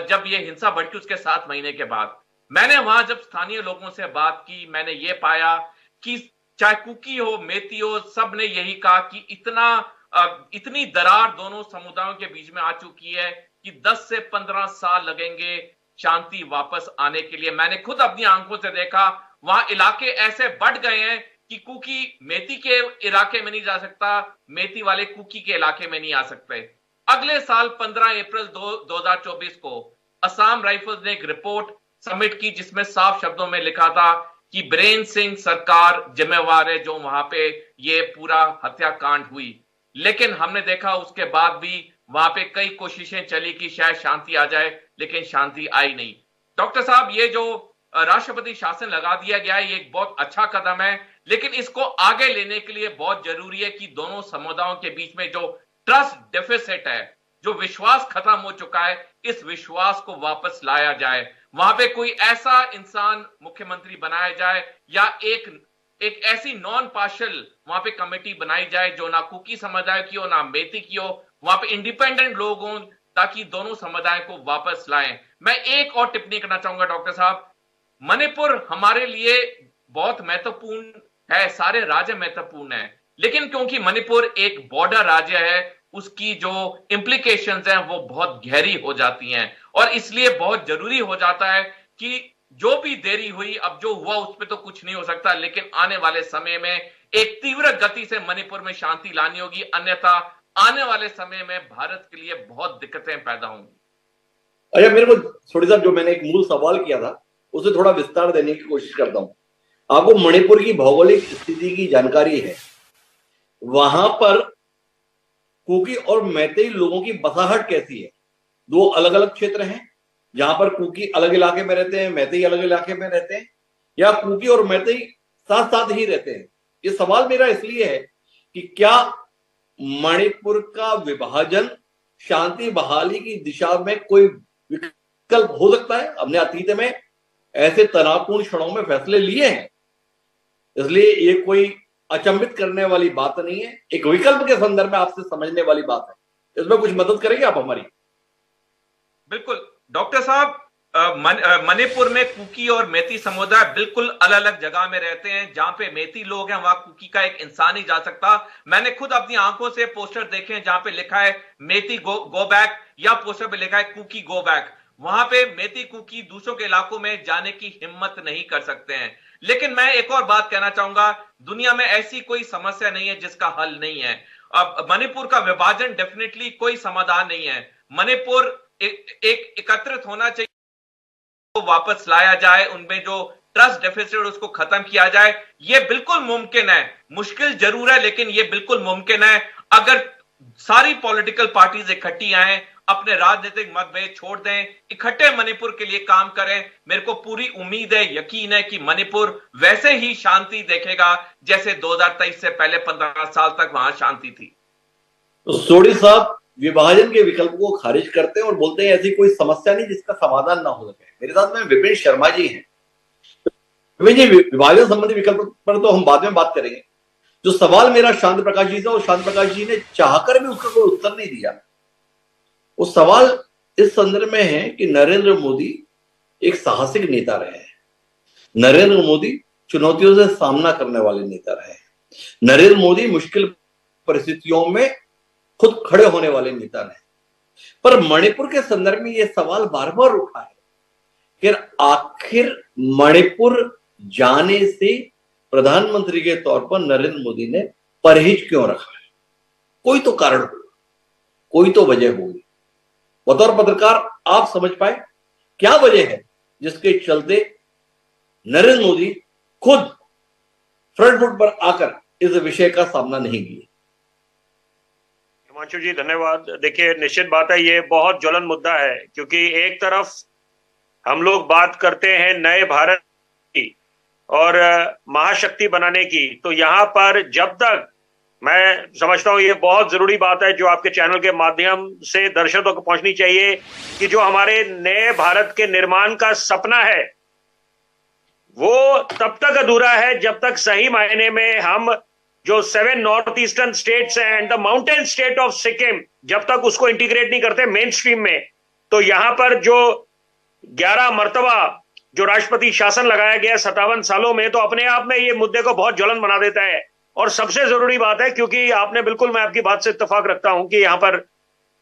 जब ये हिंसा बढ़ी उसके 7 महीने के बाद। मैंने वहां जब स्थानीय लोगों से बात की, मैंने ये पाया कि चाहे कुकी हो, मेती हो, सब ने यही कहा कि इतनी दरार दोनों समुदायों के बीच में आ चुकी है कि 10 से 15 साल लगेंगे शांति वापस आने के लिए। मैंने खुद अपनी आंखों से देखा, वहां इलाके ऐसे बढ़ गए हैं कि कुकी मेती के इलाके में नहीं जा सकता, मेती वाले कुकी के इलाके में नहीं आ सकते। अगले साल 15 अप्रैल 2024 को असम राइफल्स ने एक रिपोर्ट सबमिट की, जिसमें साफ शब्दों में लिखा था कि बीरेन सिंह सरकार जिम्मेवार है जो वहां पे ये पूरा हत्याकांड हुई। लेकिन हमने देखा उसके बाद भी वहां पे कई कोशिशें चली कि शायद शांति आ जाए, लेकिन शांति आई नहीं। डॉक्टर साहब, ये जो राष्ट्रपति शासन लगा दिया गया है, ये एक बहुत अच्छा कदम है, लेकिन इसको आगे लेने के लिए बहुत जरूरी है कि दोनों समुदायों के बीच में जो ट्रस्ट डेफिसिट है, जो विश्वास खत्म हो चुका है, इस विश्वास को वापस लाया जाए। वहां पे कोई ऐसा इंसान मुख्यमंत्री बनाया जाए, या एक ऐसी नॉन पार्शियल वहां पे कमेटी बनाई जाए जो ना कुकी समुदाय की हो ना मेती की हो, वहां पे इंडिपेंडेंट लोग हों, ताकि दोनों समुदाय को वापस लाएं। मैं एक और टिप्पणी करना चाहूंगा डॉक्टर साहब, मणिपुर हमारे लिए बहुत महत्वपूर्ण है, सारे राज्य महत्वपूर्ण है, लेकिन क्योंकि मणिपुर एक बॉर्डर राज्य है, उसकी जो इंप्लीकेशंस हैं वो बहुत गहरी हो जाती हैं, और इसलिए बहुत जरूरी हो जाता है कि जो भी देरी हुई, अब जो हुआ उस पर तो कुछ नहीं हो सकता, लेकिन आने वाले समय में एक तीव्र गति से मणिपुर में शांति लानी होगी, अन्यथा आने वाले समय में भारत के लिए बहुत दिक्कतें पैदा होंगी। अच्छा, मेरे को थोड़ी सा जो मैंने एक मूल सवाल किया था उसे थोड़ा विस्तार देने की कोशिश करता हूं। आपको मणिपुर की भौगोलिक स्थिति की जानकारी है, वहां पर कुकी और मैतेई लोगों की बसाहट कैसी है? 2 अलग अलग क्षेत्र हैं जहां पर कुकी अलग इलाके में रहते हैं, मैतेई अलग इलाके में रहते हैं, या कुकी और मैतेई साथ साथ ही रहते हैं? ये सवाल मेरा इसलिए है कि क्या मणिपुर का विभाजन शांति बहाली की दिशा में कोई विकल्प हो सकता है। हमने अतीत में ऐसे तनावपूर्ण क्षणों में फैसले लिए हैं, इसलिए ये कोई अचंभित करने वाली बात नहीं है। एक विकल्प के संदर्भ में आपसे समझने वाली बात है। इसमें कुछ मदद करेंगे आप हमारी? बिल्कुल डॉक्टर साहब, मणिपुर में कुकी और मेती समुदाय बिल्कुल अलग अलग जगह में रहते हैं। जहां पे मेती लोग हैं वहां कुकी का एक इंसान नहीं जा सकता। मैंने खुद अपनी आंखों से पोस्टर देखे हैं जहां पे लिखा है मेती गो बैक, या पोस्टर पे लिखा है कुकी गो बैक। वहां पे मेती कुकी दूसरों के इलाकों में जाने की हिम्मत नहीं कर सकते हैं। लेकिन मैं एक और बात कहना चाहूंगा, दुनिया में ऐसी कोई समस्या नहीं है जिसका हल नहीं है। अब मणिपुर का विभाजन डेफिनेटली कोई समाधान नहीं है। मणिपुर एक एकत्रित होना चाहिए, वापस लाया जाए, उनमें जो ट्रस्ट डेफिसिट उसको खत्म किया जाए। ये बिल्कुल मुमकिन है, मुश्किल जरूर है लेकिन ये बिल्कुल मुमकिन है अगर सारी पॉलिटिकल पार्टीज इकट्ठी आए, अपने राजनीतिक मतभेद छोड़ दें, इकट्ठे मणिपुर के लिए काम करें। मेरे को पूरी उम्मीद है, यकीन है कि मणिपुर वैसे ही शांति देखेगा जैसे 2023 से पहले 15 साल तक वहां शांति थी। तो सोडी साहब विभाजन के विकल्प को खारिज करते हैं और बोलते हैं ऐसी कोई समस्या नहीं जिसका समाधान ना हो सके। मेरे साथ में विपिन शर्मा जी हैं। विपिन जी, विभाजन संबंधी विकल्प पर तो हम बाद में बात करेंगे। जो सवाल मेरा शांत प्रकाश जी से, और शांत प्रकाश जी ने चाहकर भी उसका कोई उत्तर नहीं दिया। वो सवाल इस संदर्भ में है कि नरेंद्र मोदी एक साहसिक नेता रहे हैं। नरेंद्र मोदी चुनौतियों से सामना करने वाले नेता रहे हैं। नरेंद्र मोदी मुश्किल परिस्थितियों में खुद खड़े होने वाले नेता रहे। पर मणिपुर के संदर्भ में यह सवाल बार बार उठा है कि आखिर मणिपुर जाने से प्रधानमंत्री के तौर पर नरेंद्र मोदी ने परहेज क्यों रखा है? कोई तो कारण होगा, कोई तो वजह होगी। बतौर पत्रकार आप समझ पाए क्या वजह है जिसके चलते नरेंद्र मोदी खुद फ्रंट फुट पर आकर इस विषय का सामना नहीं किया? हिमांशु जी धन्यवाद। देखिए, निश्चित बात है ये बहुत ज्वलन मुद्दा है, क्योंकि एक तरफ हम लोग बात करते हैं नए भारत की और महाशक्ति बनाने की, तो यहाँ पर जब तक मैं समझता हूँ ये बहुत जरूरी बात है जो आपके चैनल के माध्यम से दर्शकों को पहुंचनी चाहिए कि जो हमारे नए भारत के निर्माण का सपना है वो तब तक अधूरा है जब तक सही मायने में हम जो 7 north eastern states and the mountain state of Sikkim जब तक उसको इंटीग्रेट नहीं करते मेन स्ट्रीम में, तो यहां पर जो 11 मर्तबा जो राष्ट्रपति शासन लगाया गया 57 सालों में, तो अपने आप में ये मुद्दे को बहुत ज्वलन बना देता है। और सबसे जरूरी बात है, क्योंकि आपने बिल्कुल, मैं आपकी बात से इत्तेफाक रखता हूं कि यहां पर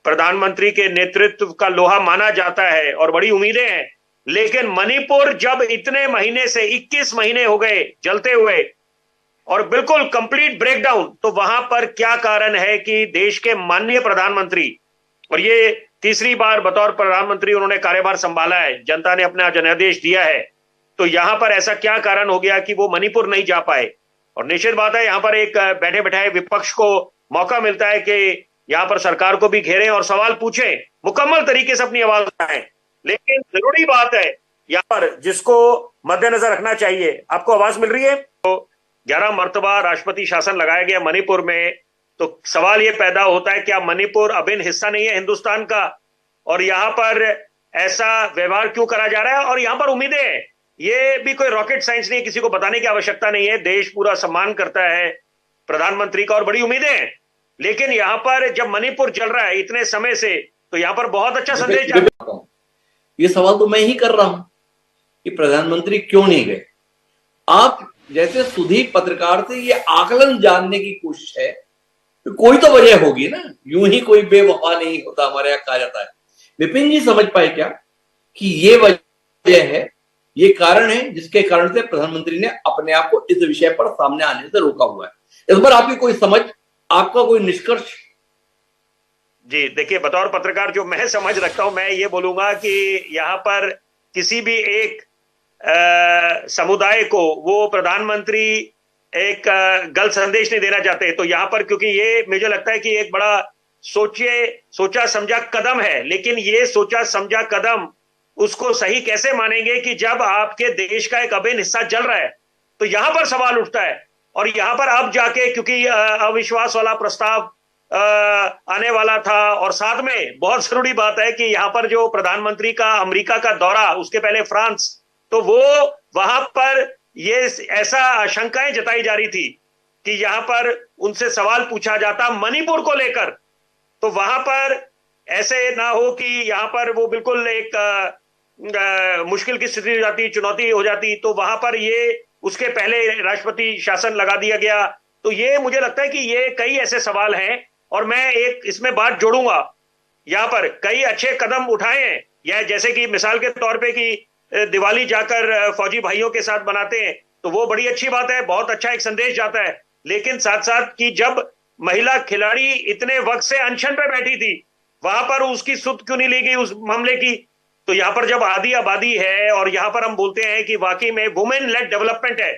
प्रधानमंत्री के नेतृत्व का लोहा माना जाता है और बड़ी उम्मीदें हैं, लेकिन मणिपुर जब इतने महीने से 21 महीने हो गए जलते हुए और बिल्कुल कंप्लीट ब्रेकडाउन, तो वहां पर क्या कारण है कि देश के माननीय प्रधानमंत्री, और ये तीसरी बार बतौर प्रधानमंत्री उन्होंने कार्यभार संभाला है, जनता ने अपना जनादेश दिया है, तो यहां पर ऐसा क्या कारण हो गया कि वो मणिपुर नहीं जा पाए? और निश्चित बात है यहां पर एक बैठे बैठाए विपक्ष को मौका मिलता है कि यहां पर सरकार को भी घेरें और सवाल पूछें, मुकम्मल तरीके से अपनी आवाज उठाएं। लेकिन जरूरी बात है यहां पर जिसको मद्देनजर रखना चाहिए, आपको आवाज मिल रही है? तो 11 मर्तबा राष्ट्रपति शासन लगाया गया मणिपुर में, तो सवाल यह पैदा होता है क्या मणिपुर अभिन्न हिस्सा नहीं है हिंदुस्तान का? और यहां पर ऐसा व्यवहार क्यों करा जा रहा है? और यहां पर उम्मीदें हैं, ये भी कोई रॉकेट साइंस नहीं है, किसी को बताने की आवश्यकता नहीं है, देश पूरा सम्मान करता है प्रधानमंत्री का और बड़ी उम्मीदें हैं। लेकिन यहां पर जब मणिपुर चल रहा है इतने समय से, तो यहां पर बहुत अच्छा संदेश जाता है। ये सवाल तो मैं ही कर रहा हूं कि प्रधानमंत्री क्यों नहीं गए। आप जैसे सुधीर पत्रकार से ये आकलन जानने की कोशिश है, तो कोई तो वजह होगी ना, यूं ही कोई बेवफा नहीं होता, हमारे यहाँ कहा जाता है। विपिन जी समझ पाए क्या कि ये वजह है, ये कारण है जिसके कारण से प्रधानमंत्री ने अपने आप को इस विषय पर सामने आने से रोका हुआ है? इस पर आपकी कोई समझ, आपका कोई निष्कर्ष? जी देखिए, बतौर पत्रकार जो मैं समझ रखता हूं, मैं ये बोलूंगा कि यहाँ पर किसी भी एक समुदाय को वो प्रधानमंत्री एक गलत संदेश नहीं देना चाहते, तो यहाँ पर क्योंकि ये मुझे लगता है कि एक बड़ा सोचा समझा कदम है, लेकिन ये सोचा समझा कदम उसको सही कैसे मानेंगे कि जब आपके देश का एक अभिन्न हिस्सा जल रहा है, तो यहां पर सवाल उठता है। और यहां पर अब जाके क्योंकि अविश्वास वाला प्रस्ताव आने वाला था। और साथ में बहुत जरूरी बात है कि यहाँ पर जो प्रधानमंत्री का अमेरिका का दौरा, उसके पहले फ्रांस, तो वो वहां पर ये ऐसा आशंकाएं जताई जा रही थी कि यहाँ पर उनसे सवाल पूछा जाता मणिपुर को लेकर, तो वहां पर ऐसे ना हो कि यहाँ पर वो बिल्कुल एक मुश्किल की स्थिति हो जाती, चुनौती हो जाती, तो वहां पर ये उसके पहले राष्ट्रपति शासन लगा दिया गया। तो ये मुझे लगता है कि ये कई ऐसे सवाल हैं, और मैं एक इसमें बात जोड़ूंगा, यहाँ पर कई अच्छे कदम उठाए हैं, या जैसे कि मिसाल के तौर पे कि दिवाली जाकर फौजी भाइयों के साथ मनाते हैं, तो वो बड़ी अच्छी बात है, बहुत अच्छा एक संदेश जाता है। लेकिन साथ साथ कि जब महिला खिलाड़ी इतने वक्त से अनशन पे बैठी थी, वहां पर उसकी सुध क्यों नहीं ली गई उस मामले की? तो यहाँ पर जब आधी आबादी है और यहाँ पर हम बोलते हैं कि वाकई में वुमेन लेड डेवलपमेंट है।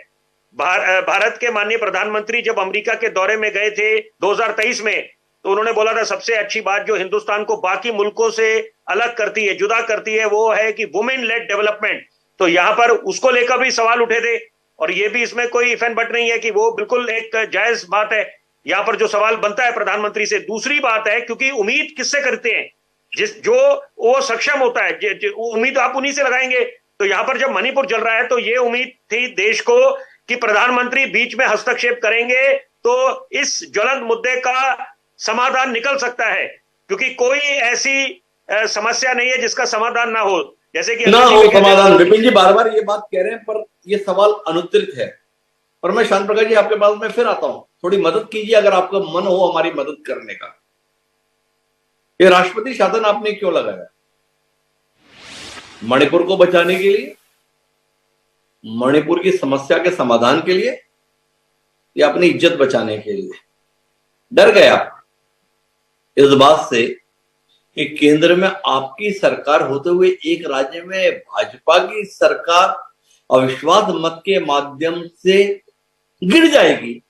भारत के माननीय प्रधानमंत्री जब अमेरिका के दौरे में गए थे 2023 में, तो उन्होंने बोला था सबसे अच्छी बात जो हिंदुस्तान को बाकी मुल्कों से अलग करती है, जुदा करती है, वो है कि वुमेन लेड डेवलपमेंट। तो यहाँ पर उसको लेकर भी सवाल उठे थे, और ये भी इसमें कोई इफ एंड बट नहीं है कि वो बिल्कुल एक जायज बात है। यहाँ पर जो सवाल बनता है प्रधानमंत्री से, दूसरी बात है क्योंकि उम्मीद किससे करते हैं, जो वो सक्षम होता है, उम्मीद आप उन्हीं से लगाएंगे। तो यहाँ पर जब मणिपुर चल रहा है तो ये उम्मीद थी देश को कि प्रधानमंत्री बीच में हस्तक्षेप करेंगे तो इस ज्वलंत मुद्दे का समाधान निकल सकता है, क्योंकि कोई ऐसी समस्या नहीं है जिसका समाधान ना हो। जैसे कि ना हो समाधान, विपिन जी बार बार ये बात कह रहे हैं, पर ये सवाल अनुत्तरित है। पर मैं शांत प्रकाश जी आपके पास में फिर आता हूं, थोड़ी मदद कीजिए अगर आपका मन हो हमारी मदद करने का। ये राष्ट्रपति शासन आपने क्यों लगाया? मणिपुर को बचाने के लिए, मणिपुर की समस्या के समाधान के लिए, या अपनी इज्जत बचाने के लिए? डर गए आप इस बात से कि केंद्र में आपकी सरकार होते हुए एक राज्य में भाजपा की सरकार अविश्वास मत के माध्यम से गिर जाएगी।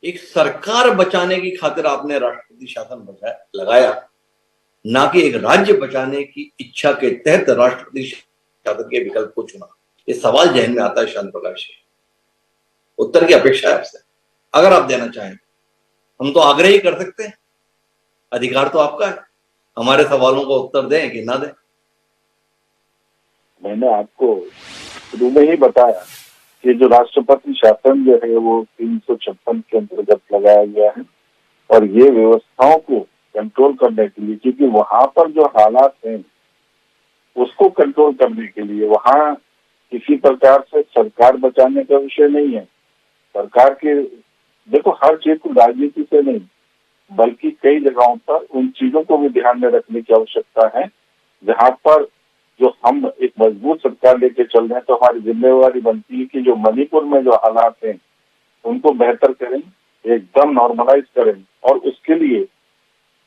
एक सरकार बचाने की खातिर आपने राष्ट्रपति शासन लगाया, ना कि एक राज्य बचाने की इच्छा के तहत राष्ट्रपति शासन के विकल्प को चुना। ये सवाल जहन में आता है शांत प्रकाश, उत्तर की अपेक्षा है आपसे, अगर आप देना चाहें। हम तो आग्रह ही कर सकते हैं, अधिकार तो आपका है, हमारे सवालों का उत्तर दें कि ना दें। मैंने आपको शुरू में ही बताया कि जो राष्ट्रपति शासन जो है वो 356 के अंतर्गत लगाया गया है, और ये व्यवस्थाओं को कंट्रोल करने के लिए, क्योंकि वहां पर जो हालात हैं उसको कंट्रोल करने के लिए, वहां किसी प्रकार से सरकार बचाने का विषय नहीं है। सरकार के देखो हर चीज को राजनीति से नहीं, बल्कि कई जगहों पर उन चीजों को भी ध्यान में रखने की आवश्यकता है जहां पर जो हम एक मजबूत सरकार लेके चल रहे हैं, तो हमारी जिम्मेवारी बनती है कि जो मणिपुर में जो हालात हैं उनको बेहतर करें, एकदम नॉर्मलाइज करें, और उसके लिए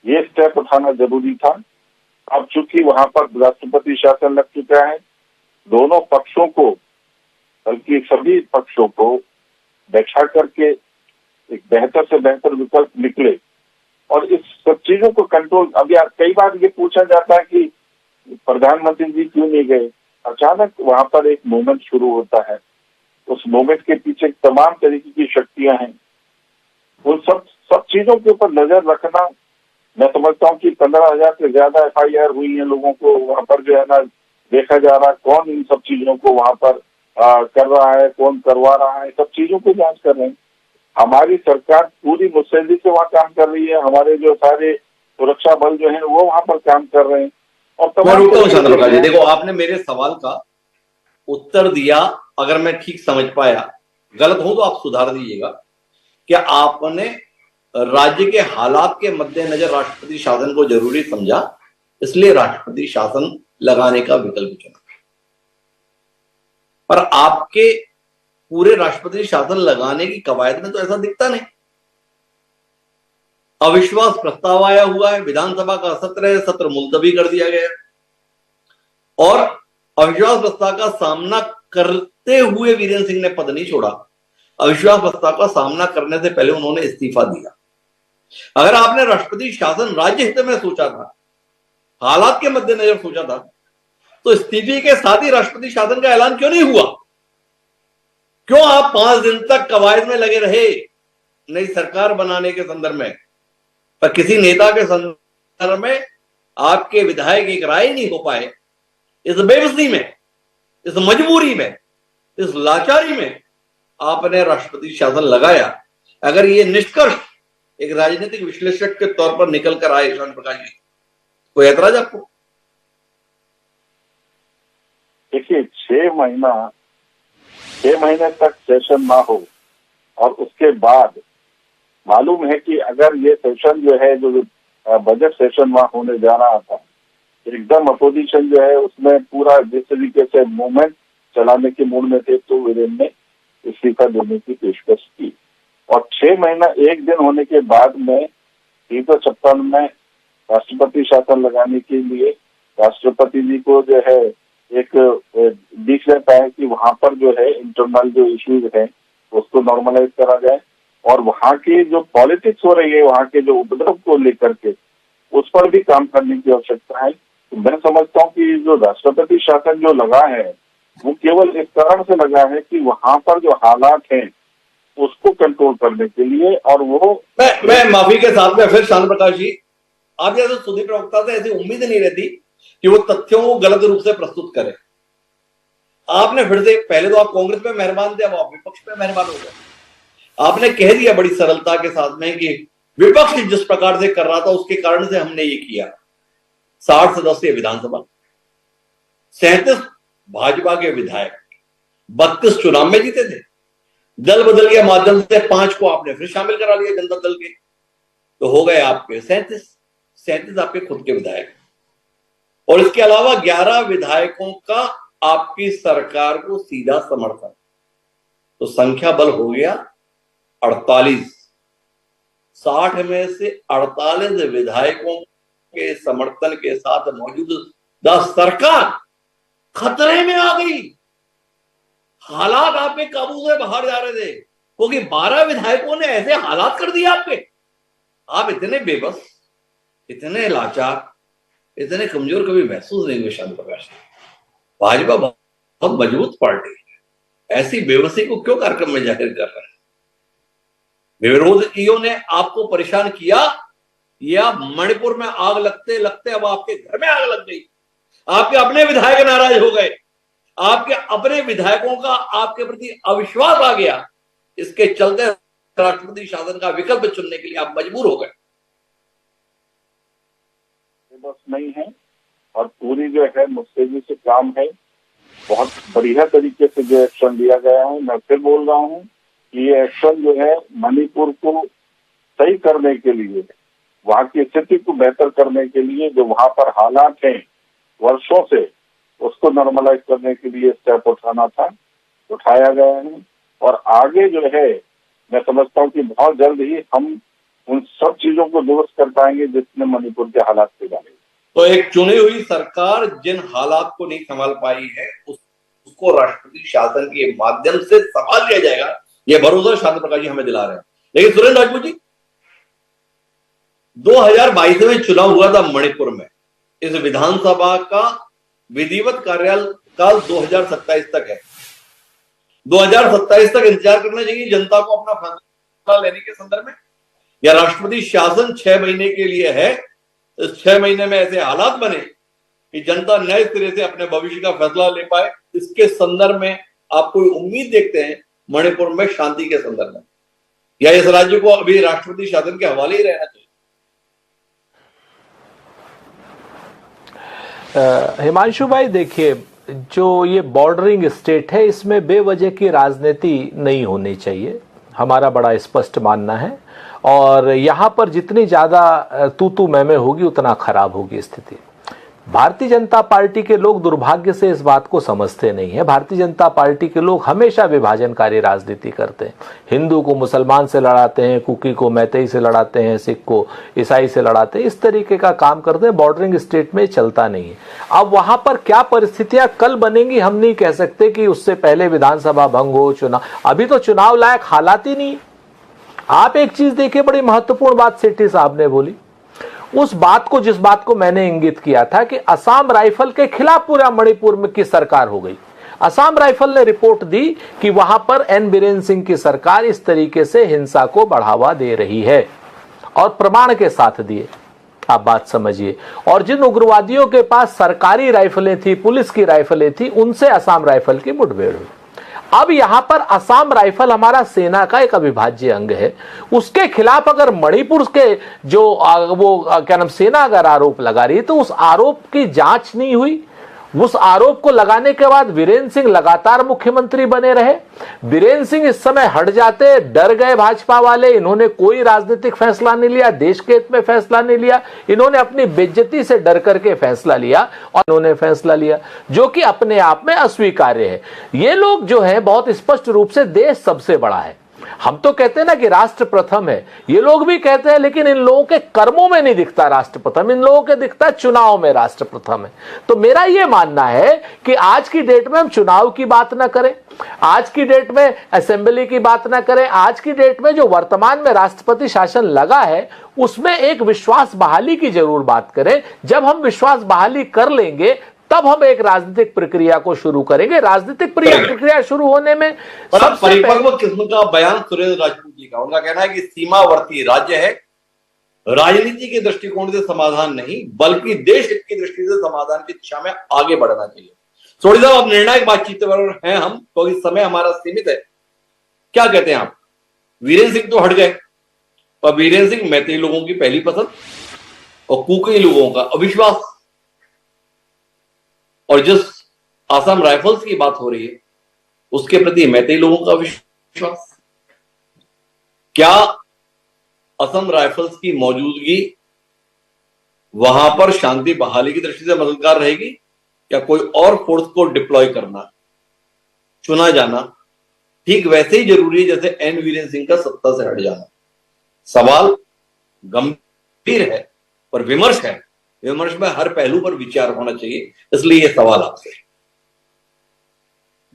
ये स्टेप उठाना जरूरी था। अब चूंकि वहां पर राष्ट्रपति शासन लग चुका है, दोनों पक्षों को, बल्कि सभी पक्षों को बैठा करके एक बेहतर से बेहतर विकल्प निकले, और इस सब चीजों को कंट्रोल। अब यार कई बार ये पूछा जाता है कि प्रधानमंत्री जी क्यों नहीं गए। अचानक वहां पर एक मूवमेंट शुरू होता है, उस मूवमेंट के पीछे तमाम तरीके की शक्तियां हैं, उन सब चीजों के ऊपर नजर रखना। मैं समझता हूँ कि 15,000 से ज्यादा FIR हुई है लोगों को, वहां पर जो है ना देखा जा रहा है कौन इन सब चीजों को वहां पर कर रहा है, कौन करवा रहा है, सब चीजों को जांच कर रहे हैं। हमारी सरकार पूरी मुस्तैदी से वहाँ काम कर रही है, हमारे जो सारे सुरक्षा बल जो है वो वहां पर काम कर रहे हैं। और देखो आपने मेरे सवाल का उत्तर दिया, अगर मैं ठीक समझ पाया, गलत हो तो आप सुधार दीजिएगा, कि आपने राज्य के हालात के मद्देनजर राष्ट्रपति शासन को जरूरी समझा, इसलिए राष्ट्रपति शासन लगाने का विकल्प चुना। पर आपके पूरे राष्ट्रपति शासन लगाने की कवायद में तो ऐसा दिखता नहीं। अविश्वास प्रस्ताव आया हुआ है, विधानसभा का सत्र है, सत्र मुलतवी कर दिया गया, और अविश्वास प्रस्ताव का सामना करते हुए वीरेंद्र सिंह ने पद नहीं छोड़ा। अविश्वास प्रस्ताव का सामना करने से पहले उन्होंने इस्तीफा दिया। अगर आपने राष्ट्रपति शासन राज्य हित में सोचा था, हालात के मद्देनजर सोचा था, तो इस्तीफे के साथ ही राष्ट्रपति शासन का ऐलान क्यों नहीं हुआ? क्यों आप 5 दिन तक कवायद में लगे रहे नई सरकार बनाने के संदर्भ में? पर किसी नेता के संदर्भ में आपके विधायक एक राय नहीं हो पाए, इस बेबसी में, इस मजबूरी में, इस लाचारी में आपने राष्ट्रपति शासन लगाया। अगर ये निष्कर्ष एक राजनीतिक विश्लेषक के तौर पर निकल कर आए श्याम प्रकाश जी, कोई ऐतराज आपको? देखिए, 6 महीने तक सेशन ना हो और उसके बाद मालूम है कि अगर ये सेशन जो है, जो बजट सेशन वहां होने जा रहा था, एकदम अपोजिशन जो है उसमें पूरा जिस तरीके से मूवमेंट चलाने के मूड में थे, तो वीरेन ने इस्तीफा देने की पेशकश की। और 6 महीना 1 दिन होने के बाद में 356 में राष्ट्रपति शासन लगाने के लिए राष्ट्रपति जी को जो है एक दिख रहता है कि वहां पर जो है इंटरनल जो इश्यूज है उसको नॉर्मलाइज करा जाए, और वहां की जो पॉलिटिक्स हो रही है, वहां के जो उपद्रव को लेकर के, उस पर भी काम करने की आवश्यकता है। तो मैं समझता हूँ कि जो राष्ट्रपति शासन जो लगा है वो केवल इस कारण से लगा है कि वहां पर जो हालात हैं उसको कंट्रोल करने के लिए, और वो मैं माफी के साथ में फिर शांत प्रकाश जी, आप जैसे सुधीर प्रवक्ता से ऐसी उम्मीद नहीं रहती कि वो तथ्यों को गलत रूप से प्रस्तुत करे। आपने फिर से, पहले तो आप कांग्रेस पे मेहरबान थे, अब आप विपक्ष पे मेहरबान हो गए। आपने कह दिया बड़ी सरलता के साथ में कि विपक्ष जिस प्रकार से कर रहा था उसके कारण से हमने ये किया। 60 सदस्यीय विधानसभा, 37 भाजपा के विधायक, 32 चुनाव में जीते थे, दल बदल के माध्यम से 5 को आपने फिर शामिल करा लिया जनता दल के, तो हो गए आपके 37 आपके खुद के विधायक, और इसके अलावा 11 विधायकों का आपकी सरकार को सीधा समर्थन, तो संख्या बल हो गया 48। 60 में से 48 विधायकों के समर्थन के साथ मौजूदा सरकार खतरे में आ गई। हालात आपके काबू से बाहर जा रहे थे, क्योंकि 12 विधायकों ने ऐसे हालात कर दिए आपके। आप इतने बेबस, इतने लाचार, इतने कमजोर कभी महसूस नहीं हुए शांत प्रकाश। भाजपा बहुत मजबूत पार्टी है, ऐसी बेबसी को क्यों कार्यक्रम में जाहिर कर रहे हैं? विरोधियों ने आपको परेशान किया, या मणिपुर में आग लगते लगते अब आपके घर में आग लग गई। आपके अपने विधायक नाराज हो गए, आपके अपने विधायकों का आपके प्रति अविश्वास आ गया, इसके चलते राष्ट्रपति शासन का विकल्प चुनने के लिए आप मजबूर हो गए। बस नहीं है, और पूरी जो है मुस्तैदी से काम है, बहुत बढ़िया तरीके से जो एक्शन लिया गया है। मैं फिर बोल रहा हूँ कि ये एक्शन जो है मणिपुर को सही करने के लिए, वहां की स्थिति को बेहतर करने के लिए, जो वहां पर हालात हैं वर्षों से, उसको नॉर्मलाइज करने के लिए स्टेप उठाना था, उठाया गया है। और आगे जो है मैं समझता हूँ कि बहुत जल्द ही हम उन सब चीजों को दुरुस्त कर पाएंगे जिसने मणिपुर के हालात से जाने। तो एक चुनी हुई सरकार जिन हालात को नहीं संभाल पाई है, उसको राष्ट्रपति शासन के माध्यम से संभाल लिया जाएगा, यह भरोसा शांत प्रकाश जी हमें दिला रहे हैं। लेकिन सुरेंद्र राजपूत जी, 2022 में चुनाव हुआ था मणिपुर में, इस विधानसभा का विधिवत कार्यकाल 2027 तक है। 2027 तक इंतजार करना चाहिए जनता को अपना फैसला लेने के संदर्भ में, या राष्ट्रपति शासन 6 महीने के लिए है? इस 6 महीने में ऐसे हालात बने कि जनता नए सिरे से अपने भविष्य का फैसला ले पाए, इसके संदर्भ में आप कोई उम्मीद देखते हैं मणिपुर में शांति के संदर्भ में, या इस राज्य को अभी राष्ट्रपति शासन के हवाले ही रहना चाहिए? हिमांशु भाई, देखिए, जो ये बॉर्डरिंग स्टेट है, इसमें बेवजह की राजनीति नहीं होनी चाहिए, हमारा बड़ा स्पष्ट मानना है। और यहाँ पर जितनी ज़्यादा तू मैं होगी उतना खराब होगी स्थिति। भारतीय जनता पार्टी के लोग दुर्भाग्य से इस बात को समझते नहीं है। भारतीय जनता पार्टी के लोग हमेशा विभाजनकारी राजनीति करते हैं, हिंदू को मुसलमान से लड़ाते हैं, कुकी को मैतेई से लड़ाते हैं, सिख को ईसाई से लड़ाते हैं, इस तरीके का काम करते हैं। बॉर्डरिंग स्टेट में चलता नहीं है। अब वहां पर क्या परिस्थितियां कल बनेंगी हम नहीं कह सकते कि उससे पहले विधानसभा भंग हो, चुनाव, अभी तो चुनाव लायक हालात ही नहीं। आप एक चीज देखिए, बड़ी महत्वपूर्ण बात सेठी साहब ने बोली, उस बात को, जिस बात को मैंने इंगित किया था कि असम राइफल के खिलाफ पूरा मणिपुर में की सरकार हो गई। असम राइफल ने रिपोर्ट दी कि वहां पर एन बीरेन सिंह की सरकार इस तरीके से हिंसा को बढ़ावा दे रही है। और प्रमाण के साथ दिए। आप बात समझिए। और जिन उग्रवादियों के पास सरकारी राइफलें थी, पुलिस की राइफलें थी, उनसे असम राइफल की मुठभेड़ हुई। अब यहां पर असम राइफल हमारा सेना का एक अविभाज्य अंग है, उसके खिलाफ अगर मणिपुर के जो क्या नाम सेना अगर आरोप लगा रही है तो उस आरोप की जांच नहीं हुई। उस आरोप को लगाने के बाद वीरेंद्र सिंह लगातार मुख्यमंत्री बने रहे। वीरेंद्र सिंह इस समय हट जाते, डर गए भाजपा वाले, इन्होंने कोई राजनीतिक फैसला नहीं लिया, देश के हित में फैसला नहीं लिया, इन्होंने अपनी बेइज्जती से डर करके फैसला लिया और इन्होंने फैसला लिया जो कि अपने आप में अस्वीकार्य है। ये लोग जो है बहुत स्पष्ट रूप से देश सबसे बड़ा है, हम तो कहते हैं ना कि राष्ट्र प्रथम है, ये लोग भी कहते हैं, लेकिन इन लोगों के कर्मों में नहीं दिखता राष्ट्र प्रथम, इन लोगों के दिखता चुनाव में राष्ट्र प्रथम है। तो मेरा यह मानना है कि आज की डेट में हम चुनाव की बात ना करें, आज की डेट में असेंबली की बात ना करें, आज की डेट में जो वर्तमान में राष्ट्रपति शासन लगा है उसमें एक विश्वास बहाली की जरूर बात करें। जब हम विश्वास बहाली कर लेंगे तब हम एक राजनीतिक प्रक्रिया को शुरू करेंगे। राजनीतिक प्रक्रिया शुरू होने में परिपक्व किस्म का बयान सुरेंद्र राजपूत जी का, उनका कहना है कि सीमावर्ती राज्य है, राजनीति के दृष्टिकोण से समाधान नहीं बल्कि देश हित की दृष्टि से समाधान की दिशा में आगे बढ़ना चाहिए। सोडी साहब, अब निर्णायक बातचीत पर हैं हम, क्योंकि समय हमारा सीमित है। क्या कहते हैं आप? वीरेंद्र सिंह तो हट गए, पर वीरेंद्र सिंह मैतेई लोगों की पहली पसंद और कुकी लोगों का अविश्वास, और जिस असम राइफल्स की बात हो रही है उसके प्रति मैतेई लोगों का विश्वास। क्या असम राइफल्स की मौजूदगी वहां पर शांति बहाली की दृष्टि से मददगार रहेगी, या कोई और फोर्स को डिप्लॉय करना, चुना जाना ठीक वैसे ही जरूरी है जैसे एन वीरेंद्र सिंह का सत्ता से हट जाना? सवाल गंभीर है पर विमर्श है, विमर्श में हर पहलू पर विचार होना चाहिए, इसलिए यह सवाल आपसे।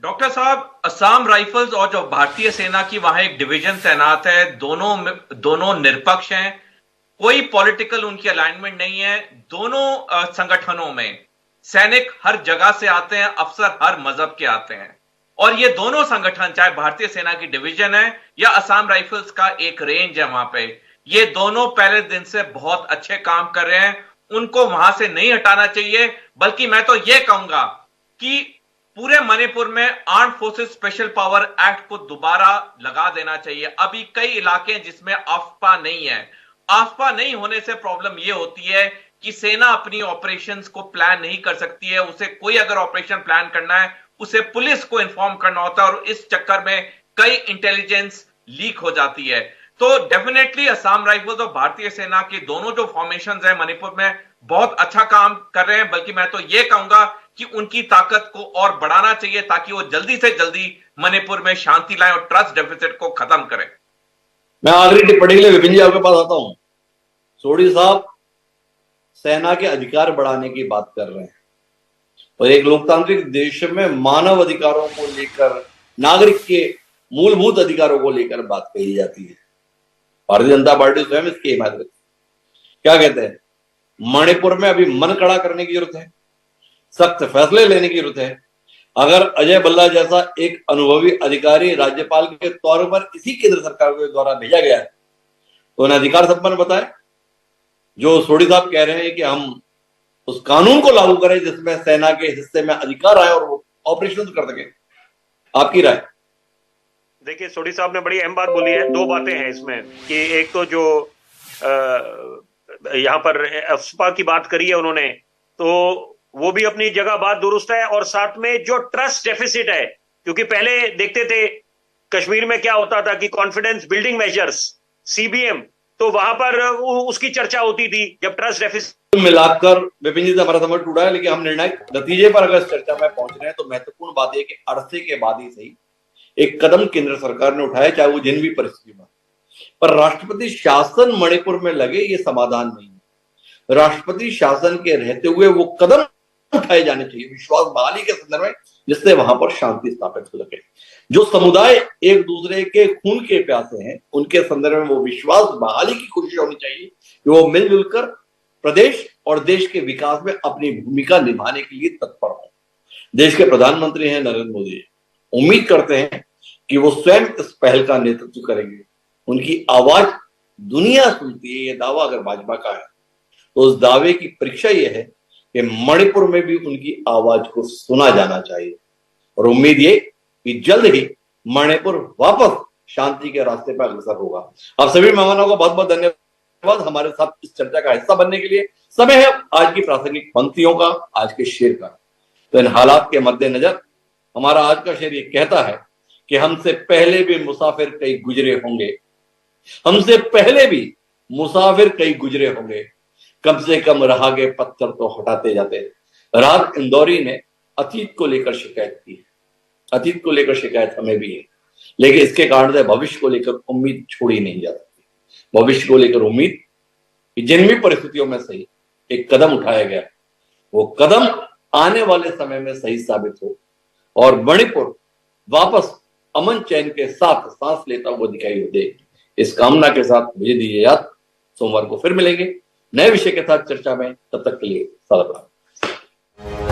डॉक्टर साहब, असम राइफल्स और जो भारतीय सेना की वहां एक डिवीजन तैनात है, दोनों निरपक्ष हैं, कोई पॉलिटिकल उनकी अलाइनमेंट नहीं है। दोनों संगठनों में सैनिक हर जगह से आते हैं, अफसर हर मजहब के आते हैं, और ये दोनों संगठन, चाहे भारतीय सेना की डिवीजन है या असम राइफल्स का एक रेंज है वहां पे, ये दोनों पहले दिन से बहुत अच्छे काम कर रहे हैं। उनको वहां से नहीं हटाना चाहिए, बल्कि मैं तो यह कहूंगा कि पूरे मणिपुर में arm forces special power act को दोबारा लगा देना चाहिए। अभी कई इलाके हैं जिसमें आफ्पा नहीं है। आफ्पा नहीं होने से प्रॉब्लम यह होती है कि सेना अपनी ऑपरेशंस को प्लान नहीं कर सकती है। उसे कोई अगर ऑपरेशन प्लान करना है उसे पुलिस को इन्फॉर्म करना होता है, और इस चक्कर में कई इंटेलिजेंस लीक हो जाती है। तो डेफिनेटली असम राइफल्स और भारतीय सेना के दोनों जो फॉर्मेशंस हैं मणिपुर में बहुत अच्छा काम कर रहे हैं, बल्कि मैं तो यह कहूंगा कि उनकी ताकत को और बढ़ाना चाहिए ताकि वो जल्दी से जल्दी मणिपुर में शांति लाएं और ट्रस्ट डेफिसिट को खत्म करें। मैं आखिरी टिप्पणी के लिए विपिन जी आपके पास आता हूं। सोडी साहब सेना के अधिकार बढ़ाने की बात कर रहे हैं, और एक लोकतांत्रिक देश में मानव अधिकारों को लेकर, नागरिक के मूलभूत अधिकारों को लेकर बात कही जाती है। भारतीय जनता पार्टी स्वयं इसकी हिमायत करती है। क्या कहते हैं? मणिपुर में अभी मन कड़ा करने की जरूरत है, सख्त फैसले लेने की जरूरत है। अगर अजय भल्ला जैसा एक अनुभवी अधिकारी राज्यपाल के तौर पर इसी केंद्र सरकार के द्वारा भेजा गया है तो उन्हें अधिकार संपन्न बताए। जो सोडी साहब कह रहे हैं कि हम उस कानून को लागू करें जिसमें सेना के हिस्से में अधिकार आए और वो ऑपरेशन कर सके, आपकी राय? देखिए, सोडी साहब ने बड़ी अहम बात बोली है। दो बातें हैं इसमें कि एक तो जो यहाँ पर अफस्पा की बात करी है उन्होंने, तो वो भी अपनी जगह बात दुरुस्त है, और साथ में जो ट्रस्ट डेफिसिट है, क्योंकि पहले देखते थे कश्मीर में क्या होता था कि कॉन्फिडेंस बिल्डिंग मेजर्स सीबीएम, तो वहां पर उसकी चर्चा होती थी। जब ट्रस्ट डेफिसिट मिलाकर विपिन जी से हमारा समझ टूटा है, लेकिन हम निर्णायक नतीजे पर अगर इस चर्चा में पहुंच रहे हैं तो महत्वपूर्ण बात यह कि अरसे के बाद ही सही एक कदम केंद्र सरकार ने उठाया, चाहे वो जिन भी परिस्थिति में, पर राष्ट्रपति शासन मणिपुर में लगे ये समाधान नहीं है। राष्ट्रपति शासन के रहते हुए वो कदम उठाए जाने चाहिए विश्वास बहाली के संदर्भ में, जिससे वहां पर शांति स्थापित हो सके। जो समुदाय एक दूसरे के खून के प्यासे हैं उनके संदर्भ में वो विश्वास बहाली की कोशिश होनी चाहिए कि वो मिलजुल कर प्रदेश और देश के विकास में अपनी भूमिका निभाने के लिए तत्पर हो। देश के प्रधानमंत्री हैं नरेंद्र मोदी, उम्मीद करते हैं कि वो स्वयं इस पहल का नेतृत्व करेंगे। उनकी आवाज दुनिया सुनती है ये दावा अगर भाजपा का है, तो उस दावे की परीक्षा यह है कि मणिपुर में भी उनकी आवाज को सुना जाना चाहिए। और उम्मीद ये कि जल्द ही मणिपुर वापस शांति के रास्ते पर अग्रसर होगा। आप सभी मेहमानों को बहुत बहुत धन्यवाद हमारे साथ इस चर्चा का हिस्सा बनने के लिए। समय है आज की प्रासंगिक पंक्तियों का, आज के शेर का। तो इन हालात के मद्देनजर हमारा आज का शेर ये कहता है कि हमसे पहले भी मुसाफिर कई गुजरे होंगे, हमसे पहले भी मुसाफिर कई गुजरे होंगे, कम से कम रहागे पत्थर तो हटाते जाते। राहत इंदौरी ने अतीत को लेकर शिकायत की है, अतीत को लेकर शिकायत हमें भी है, लेकिन इसके कारण से भविष्य को लेकर उम्मीद छोड़ी नहीं जा सकती। भविष्य को लेकर उम्मीद कि जिन भी परिस्थितियों में सही एक कदम उठाया गया, वो कदम आने वाले समय में सही साबित हो और मणिपुर वापस अमन चैन के साथ सांस लेता हुआ दिखाई दे। इस कामना के साथ मुझे दीजिए याद, सोमवार को फिर मिलेंगे नए विषय के साथ चर्चा में। तब तक के लिए सलाम।